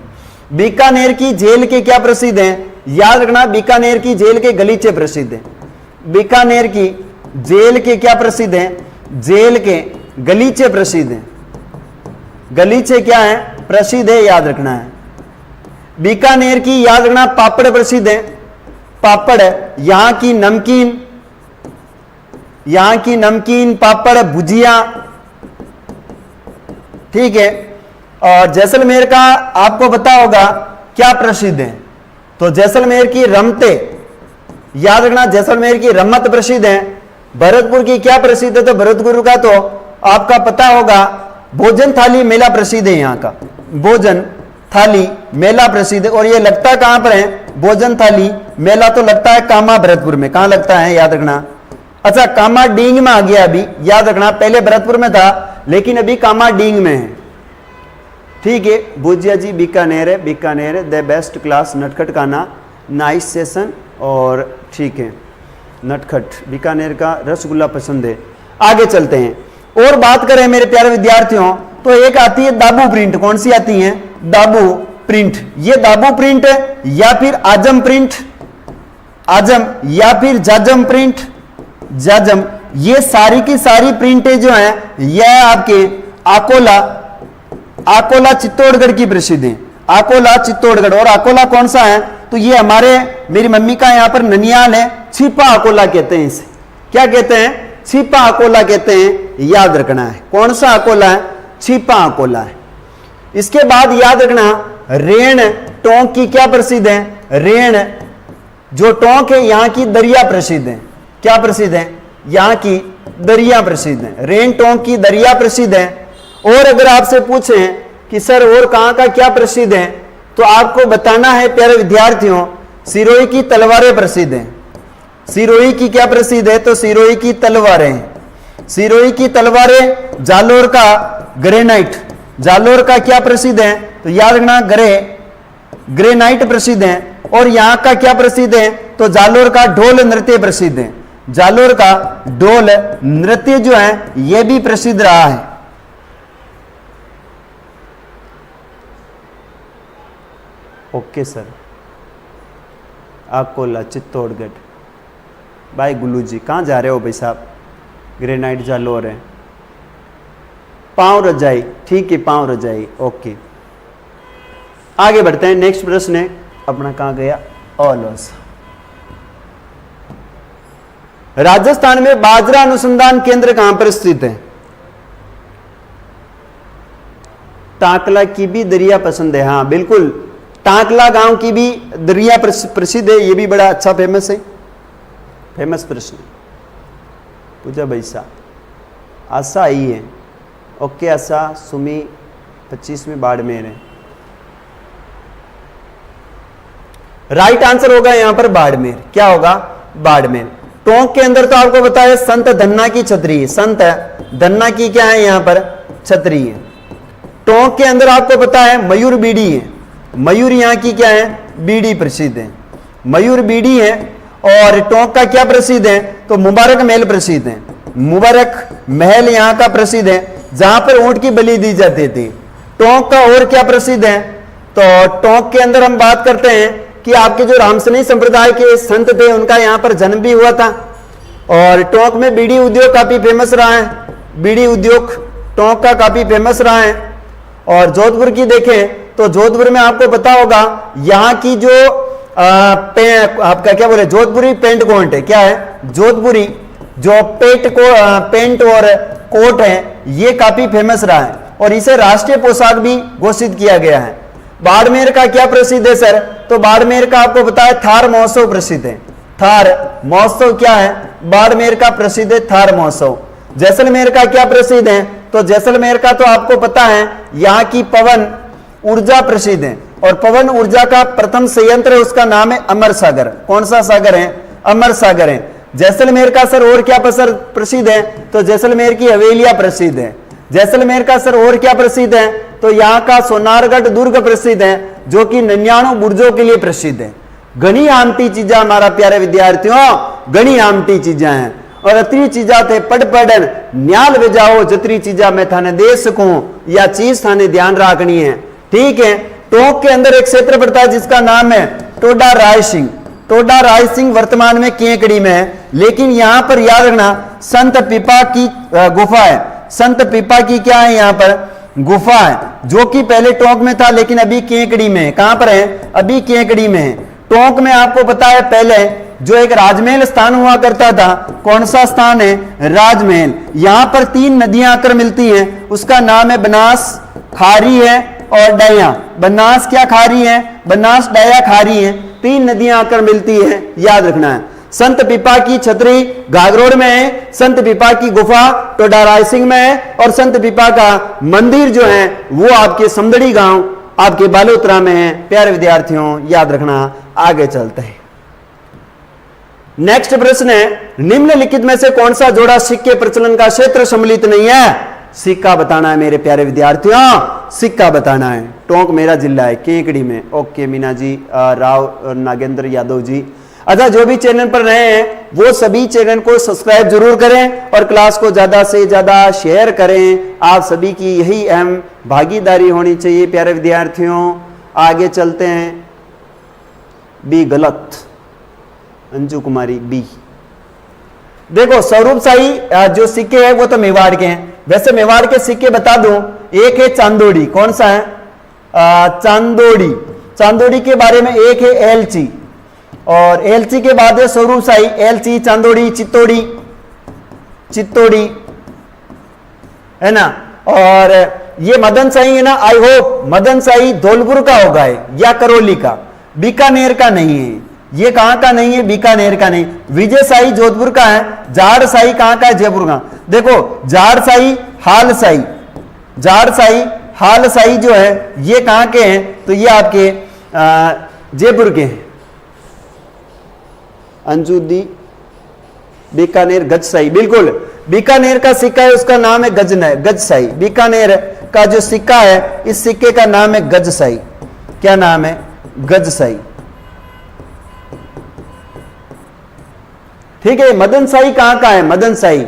बीकानेर की जेल के क्या प्रसिद्ध हैं? याद रखना, बीकानेर की जेल के गलीचे प्रसिद्ध हैं। बीकानेर की जेल के क्या प्रसिद्ध हैं? जेल के गलीचे प्रसिद्ध हैं। गलीचे क्या है? प्रसिद्ध है, याद रखना है। बीकानेर की याद रखना पापड़ प्रसिद्ध है। पापड़, यहां की नमकीन पापड़, भुजिया, ठीक है। और जैसलमेर का आपको पता होगा क्या प्रसिद्ध है, तो जैसलमेर की रमते, याद रखना जैसलमेर की रमत प्रसिद्ध है। भरतपुर की क्या प्रसिद्ध है, तो भरतपुर का तो आपका पता होगा भोजन थाली मेला प्रसिद्ध है, यहाँ का भोजन थाली मेला प्रसिद्ध है। और ये लगता कहां पर है, भोजन थाली मेला तो लगता है कामा भरतपुर में, कहां लगता है याद रखना। अच्छा कामा डींग में आ गया अभी, याद रखना पहले भरतपुर में था लेकिन अभी कामा डींग में है, ठीक है। भुजिया जी बीकानेर है, बीकानेर है, द बेस्ट क्लास नटखट खाना, नाइस सेशन, और ठीक है नटखट बीकानेर का रसगुल्ला पसंद है। आगे चलते हैं और बात करें मेरे प्यारे विद्यार्थियों, तो एक आती है दाबू प्रिंट, कौन सी आती है, दाबू प्रिंट। ये दाबू प्रिंट या फिर आजम प्रिंट, आजम या फिर जाजम प्रिंट, जाजम, ये सारी की सारी प्रिंटें जो है यह आपके अकोला, अकोला चित्तौड़गढ़ की प्रसिद्ध है, अकोला चित्तौड़गढ़। और अकोला कौन सा है, तो ये हमारे मेरी मम्मी का यहाँ पर ननियाल है, छिपा अकोला कहते हैं इसे, क्या कहते हैं, छिपा अकोला कहते हैं, याद रखना है। कौन सा अकोला है, छिपा अकोला है। इसके बाद याद रखना रेण टोंक की क्या प्रसिद्ध है, रेण जो टोंक है यहाँ की दरिया प्रसिद्ध है, क्या प्रसिद्ध है, यहाँ की दरिया प्रसिद्ध है, रेण टोंक की दरिया प्रसिद्ध है। और अगर आपसे पूछें कि सर और कहाँ का क्या प्रसिद्ध है, तो आपको बताना है प्यारे विद्यार्थियों, सिरोही की तलवारें प्रसिद्ध हैं। सिरोही की क्या प्रसिद्ध है, तो सिरोही की तलवारें, सिरोही की तलवारें। जालोर का ग्रेनाइट, जालोर का क्या प्रसिद्ध है, तो याद रखना ग्रेनाइट प्रसिद्ध है। और यहाँ का क्या प्रसिद्ध है, तो जालोर का ढोल नृत्य प्रसिद्ध है, जालोर का ढोल नृत्य जो है यह भी प्रसिद्ध रहा है। Okay sir, Akola Chittorgarh. भाई गुल्लू जी कहाँ जा रहे हो भाई साहब, ग्रेनाइट जालोर है, पांव रजाई, ठीक है पांव रजाई, ओके। आगे बढ़ते हैं, नेक्स्ट प्रश्न है अपना, कहाँ गया, ओलस। राजस्थान में बाजरा अनुसंधान केंद्र कहां पर स्थित है, टाकला की भी दरिया पसंद है, हाँ बिल्कुल, टाकला गांव की भी दरिया प्रसिद्ध है, ये भी बड़ा अच्छा फेमस है, फेमस प्रश्न। पूजा बैसा आशा आई है, ओके आशा, सुमी 25 में बाड़मेर है, राइट आंसर होगा यहां पर बाड़मेर, क्या होगा, बाड़मेर। टोंक के अंदर तो आपको पता है संत धन्ना की छतरी है, संत धन्ना की क्या है यहां पर छतरी है। टोंक के अंदर आपको पता है मयूर बीड़ी है, मयूर यहाँ की क्या है, बीड़ी प्रसिद्ध है, मयूर बीड़ी है। और टोंक का क्या प्रसिद्ध है, तो मुबारक महल प्रसिद्ध है, मुबारक महल यहाँ का प्रसिद्ध है, जहां पर ऊंट की बलि दी जाती थी। टोंक का और क्या प्रसिद्ध है, तो टोंक के अंदर हम बात करते हैं कि आपके जो रामसनी संप्रदाय के संत थे उनका यहाँ पर जन्म भी हुआ था। और टोंक में बीड़ी उद्योग काफी फेमस रहा है, बीड़ी उद्योग टोंक का काफी फेमस रहा है। और जोधपुर की देखें तो जोधपुर में आपको पता होगा यहाँ की जो आपका क्या बोले, जोधपुरी पेंट कोट है, क्या है, जोधपुरी जो पेंट और कोट है ये काफी फेमस रहा है और इसे राष्ट्रीय पोशाक भी घोषित किया गया है। बाड़मेर का क्या प्रसिद्ध है सर, तो बाड़मेर का आपको पता है थार महोत्सव प्रसिद्ध है, थार महोत्सव क्या है, बाड़मेर का प्रसिद्ध है थार महोत्सव। जैसलमेर का क्या प्रसिद्ध है, तो जैसलमेर का तो आपको पता है यहाँ की पवन ऊर्जा प्रसिद्ध है और पवन ऊर्जा का प्रथम संयंत्र है उसका नाम है अमर सागर। कौन सा सागर है, अमर सागर है। जैसलमेर का सर और क्या प्रसिद्ध है, तो जैसलमेर की हवेलियां प्रसिद्ध है। जैसलमेर का सर और क्या प्रसिद्ध है, तो यहाँ का सोनारगढ़ दुर्ग प्रसिद्ध है जो कि 99 बुर्जों के लिए प्रसिद्ध है। घनी आमटी चीजा हमारा प्यारे विद्यार्थियों, घनी आमटी चीजा हैं और अतरी चीजा थे पढ़ पढ़न न्याल बजाओ, जतरी चीजा मैं थाने दे सकूं या चीज थाने ध्यान रखनी है, ठीक है। टोंक के अंदर एक क्षेत्र पड़ता है जिसका नाम है टोडा राय सिंह। टोडा राय सिंह वर्तमान में केकड़ी में है, लेकिन यहां पर याद रखना संत पीपा की गुफा है, संत पीपा की क्या है यहाँ पर गुफा है, जो कि पहले टोंक में था लेकिन अभी केकड़ी में है। कहां पर है, अभी केकड़ी में है। टोंक में आपको पता है पहले जो एक राजमहल स्थान हुआ करता था, कौन सा स्थान है, राजमहल। यहां पर 3 नदियां आकर मिलती हैं, उसका नाम है बनास, खारी है और डाया। बनास क्या खारी है, बनास डाया खारी है, तीन नदियां आकर मिलती है, याद रखना है। संत पीपा की छतरी घाघरोड में है, संत पीपा की गुफा टोडा रायसिंह में है, और संत पीपा का मंदिर जो है वो आपके समदड़ी गांव आपके बालोतरा में है। प्यारे विद्यार्थियों याद रखना। आगे चलते हैं, नेक्स्ट प्रश्न है, निम्नलिखित में से कौन सा जोड़ा सिक्के प्रचलन का क्षेत्र सम्मिलित नहीं है? सिक्का बताना है मेरे प्यारे विद्यार्थियों, सिक्का बताना है। टोंक मेरा जिला है, केकड़ी में। ओके मीना जी, राव नागेंद्र यादव जी। अच्छा, जो भी चैनल पर रहे हैं वो सभी चैनल को सब्सक्राइब जरूर करें और क्लास को ज्यादा से ज्यादा शेयर करें। आप सभी की यही अहम भागीदारी होनी चाहिए प्यारे विद्यार्थियों। आगे चलते हैं, बी गलत, अंजू कुमारी बी। देखो स्वरूप शाही जो सिक्के हैं वो तो मेवाड़ के हैं। वैसे मेवाड़ के सिक्के बता दूं, एक है चांदोड़ी, कौन सा है? चांदोड़ी। चांदोड़ी के बारे में एक है एलची, और एलची के बाद है स्वरूप शाही, एलची, चांदोड़ी, चित्तौड़ी, चित्तौड़ी है ना। और ये मदन शाही है ना, आई होप मदन शाही धौलपुर का होगा या करौली का, बीकानेर का नहीं है। ये कहां का नहीं है? बीकानेर का नहीं। विजय शाही जोधपुर का है। जाड़ शाही कहां का है? जयपुर का। देखो जाड़ शाही, हाल शाही, जाड़ शाही, हाल शाही जो है ये कहां के हैं? तो ये आपके जयपुर के हैं। अंजुदी, बीकानेर गज शाही, बिल्कुल बीकानेर का सिक्का है, उसका नाम है गज शाही। बीकानेर का जो सिक्का है इस सिक्के का नाम है गज शाही। क्या नाम है? गज शाही। ठीक है। मदन शाही कहां का है? मदन शाही,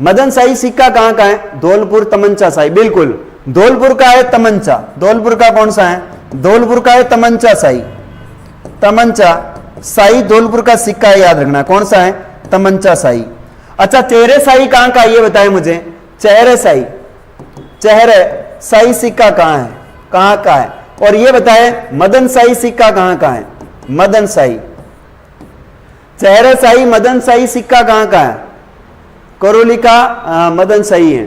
मदन शाही सिक्का कहां का है? धौलपुर तमंचा शाही, बिल्कुल धौलपुर का है तमंचा। धौलपुर का कौन सा है? धौलपुर का है तमंचा शाही। तमंचा शाही धौलपुर का सिक्का है, याद रखना। कौन सा है? तमंचा शाही। अच्छा, चेहरे शाही कहां का है ये बताएं मुझे। चेहरे शाही, चेहरे शाही सिक्का कहां है? कहां का है? और ये बताएं मदन शाही सिक्का कहां का है? मदन शाही, चेहरे शाही, मदन शाही सिक्का कहां का है? करौली का मदन शाही है,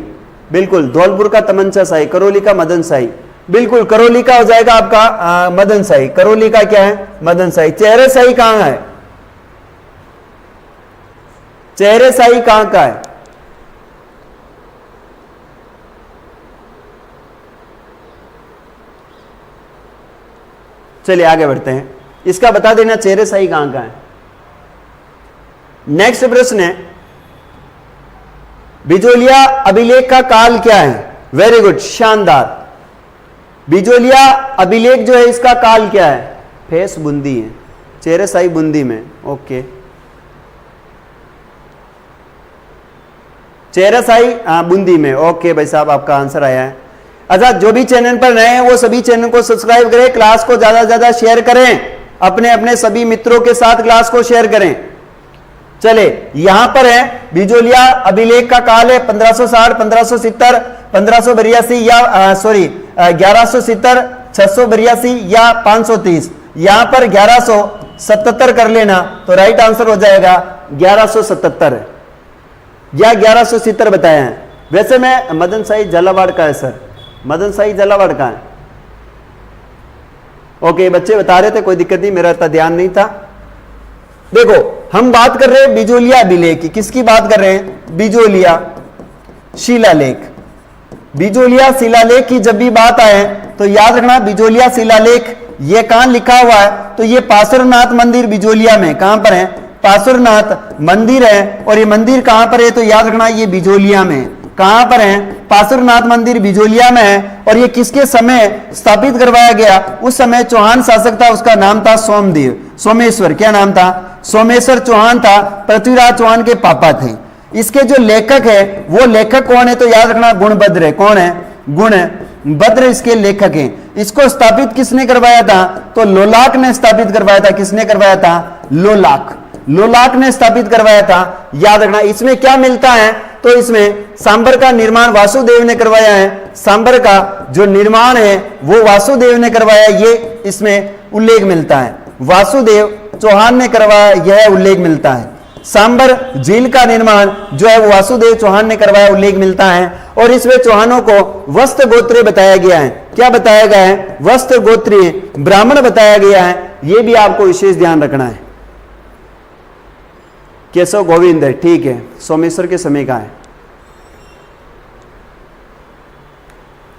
बिल्कुल। धौलपुर का तमंचा शाही, करौली का मदन शाही, बिल्कुल करौली का हो जाएगा आपका मदन शाही। करौली का क्या है? मदन शाही। चेहरे शाही कहां है? चेहरे शाही कहां का है? चलिए आगे बढ़ते हैं, इसका बता देना चेहरे शाही कहां का है। नेक्स्ट प्रश्न है, बिजोलिया अभिलेख का काल क्या है? वेरी गुड, शानदार। बिजोलिया अभिलेख जो है इसका काल क्या है? फेस बूंदी है, चेहरे शाही बूंदी में। ओके, चेहरा शाही बूंदी में। ओके भाई साहब, आपका आंसर आया है। अच्छा, जो भी चैनल पर नए हैं वो सभी चैनल को सब्सक्राइब करें, क्लास को ज्यादा से ज्यादा शेयर करें, अपने अपने सभी मित्रों के साथ क्लास को शेयर करें। चले, यहां पर है बिजोलिया अभिलेख का काल है 1560, 1570, 1582 या सॉरी 1170, 682 या 530। यहां पर 1177 कर लेना तो राइट आंसर हो जाएगा 1177 या 1170 बताया है। वैसे मैं मदन शाही झालावाड़ का है सर, मदन शाही झालावाड़ का है। ओके, बच्चे बता रहे थे, कोई दिक्कत नहीं, मेरा इतना ध्यान नहीं था। देखो हम बात कर रहे हैं बिजोलिया अभिलेख की। किसकी बात कर रहे हैं? बिजोलिया शिलालेख। बिजोलिया शिलालेख की जब भी बात आए तो याद रखना, बिजोलिया शिलालेख ये कहां लिखा हुआ है? तो ये पार्श्वनाथ मंदिर बिजोलिया में। कहां पर है? पार्श्वनाथ मंदिर है। और ये मंदिर कहां पर है? तो याद रखना ये बिजोलिया में। कहां पर है? पार्श्वनाथ मंदिर बिजोलिया में है। और ये किसके समय स्थापित करवाया गया? उस समय चौहान शासक था, उसका नाम था सोमदेव, सोमेश्वर। क्या नाम था? सोमेश्वर चौहान था, पृथ्वीराज चौहान के पापा थे। इसके जो लेखक है वो लेखक कौन है? तो याद रखना गुणभद्र है। कौन है? गुणभद्र इसके लेखक हैं। इसको स्थापित किसने करवाया था? तो लोलाक ने स्थापित करवाया था। किसने करवाया था? लोलाक, लोलाक ने स्थापित करवाया था। याद रखना। इसमें क्या मिलता है? तो इसमें सांबर का निर्माण वासुदेव ने करवाया है। सांबर का जो निर्माण है वो वासुदेव ने करवाया, ये इसमें उल्लेख मिलता है। वासुदेव चौहान ने करवाया, यह उल्लेख मिलता है। सांबर झील का निर्माण जो है वो वासुदेव चौहान ने करवाया उल्लेख मिलता है। और इसमें चौहानों को वस्त्र गोत्रीय बताया गया है। क्या बताया गया है? वस्त्र गोत्रीय ब्राह्मण बताया गया है। यह भी आपको विशेष ध्यान रखना है। केशव गोविंद है, ठीक है, सोमेश्वर के समय का है।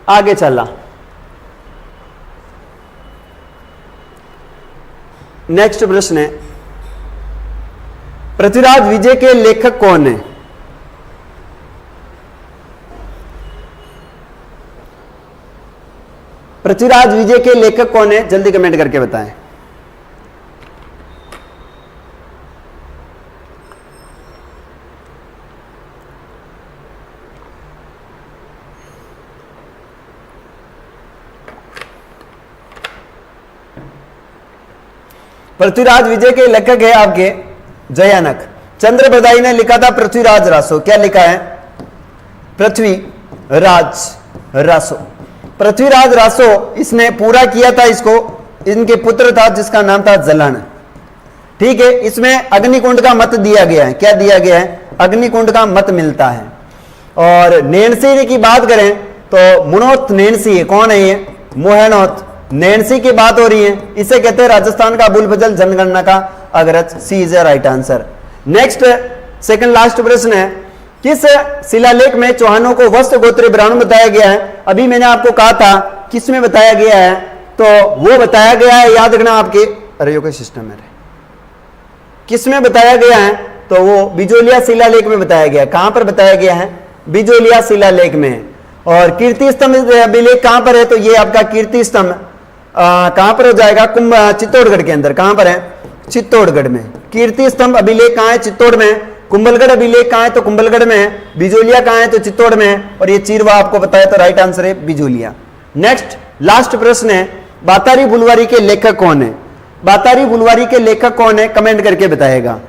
आगे चला, नेक्स्ट प्रश्न है, पृथ्वीराज विजय के लेखक कौन है? पृथ्वीराज विजय के लेखक कौन है? जल्दी कमेंट करके बताएं। पृथ्वीराज विजय के लेखक है आपके जयानक। चंद्र बदाई ने लिखा था पृथ्वीराज रासो। क्या लिखा है? पृथ्वीराज रासो। पृथ्वीराज रासो इसने पूरा किया था इसको। इनके पुत्र था जिसका नाम था जलान। ठीक है, इसमें अग्निकुंड का मत दिया गया है। क्या दिया गया है? अग्निकुंड का मत मिलता है। और नैन्सी की बात करें तो मुनोत नैन्सी है। कौन है ये? मोहनोत नैन्सी की बात हो रही है। इसे कहते हैं राजस्थान का अबुल जनगणना का अग्रज। C is a right answer. Next second last प्रश्न है, किस शिलालेख में चौहानों को वस्त्र गोत्र ब्राह्मण बताया गया है? अभी मैंने आपको कहा था किस में बताया गया है, तो वो बताया गया है, याद रखना आपके अरयो का सिस्टम है। किस में बताया गया है? तो वो बिजोलिया शिलालेख में बताया गया। कहां पर बताया गया है? बिजोलिया शिलालेख में। और कीर्ति स्तंभ अभिलेख कहां पर है? तो ये आपका कीर्ति स्तंभ कहां पर हो जाएगा? चित्तौड़गढ़ के अंदर। कहां पर है? चित्तौड़गढ़ में। कीर्ति स्तंभ अभिलेख कहां है? चित्तौड़ में। कुंभलगढ़ अभिलेख कहां है? तो कुंभलगढ़ में है। बिजोलिया कहां है? तो चित्तौड़ में है। और ये चीरवा आपको बताया, तो राइट आंसर है बिजोलिया। नेक्स्ट लास्ट प्रश्न है, बातारी बुलवारी के लेखक कौन है? बातारी बुलवारी के लेखक कौन है? कमेंट करके बताएगा।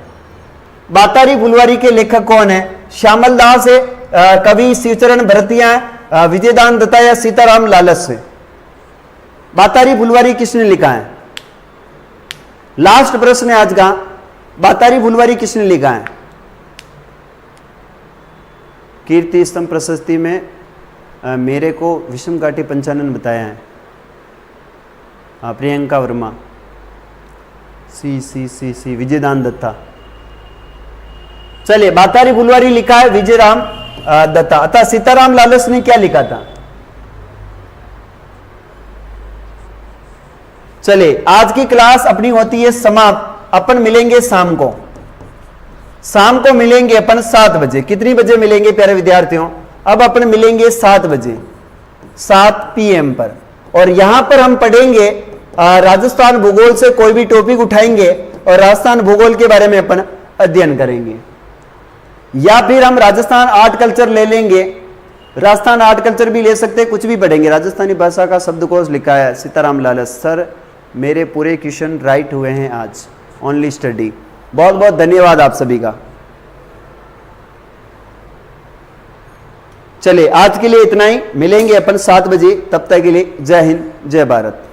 बातारी बुलवारी के लेखक कौन है? श्यामल दास है, कवि शिवचरण भरतिया, विजयदान दत्ता या सीताराम लालस से? बातारी बुलवारी किसने लिखा है? लास्ट प्रश्न है आज का, बातारी बुलवारी किसने लिखा है? कीर्ति स्तंभ प्रशस्ति में मेरे को विषम घाटी पंचानन बताया है। प्रियंका वर्मा। सी विजयदान दत्ता। चलिए, बातारी बुलवारी लिखा है विजयराम दत्ता। अतः सीताराम लालस ने क्या लिखा था? चलिए, आज की क्लास अपनी होती है समाप्त। अपन मिलेंगे शाम को। शाम को मिलेंगे अपन 7 बजे। कितनी बजे मिलेंगे प्यारे विद्यार्थियों? अब अपन मिलेंगे 7 बजे, 7 PM पर। और यहां पर हम पढ़ेंगे राजस्थान भूगोल से कोई भी टॉपिक उठाएंगे और राजस्थान भूगोल के बारे में अपन अध्ययन करेंगे। या फिर हम राजस्थान आर्ट कल्चर ले लेंगे। राजस्थान आर्ट कल्चर भी ले सकते हैं, कुछ भी पढ़ेंगे। राजस्थानी भाषा का शब्दकोश लिखा है सीताराम लालस। सर, मेरे पूरे क्वेश्चन राइट हुए हैं आज। Only study. बहुत बहुत धन्यवाद आप सभी का। चलिए, आज के लिए इतना ही। मिलेंगे अपन 7 बजे। तब तक के लिए जय हिंद, जय भारत।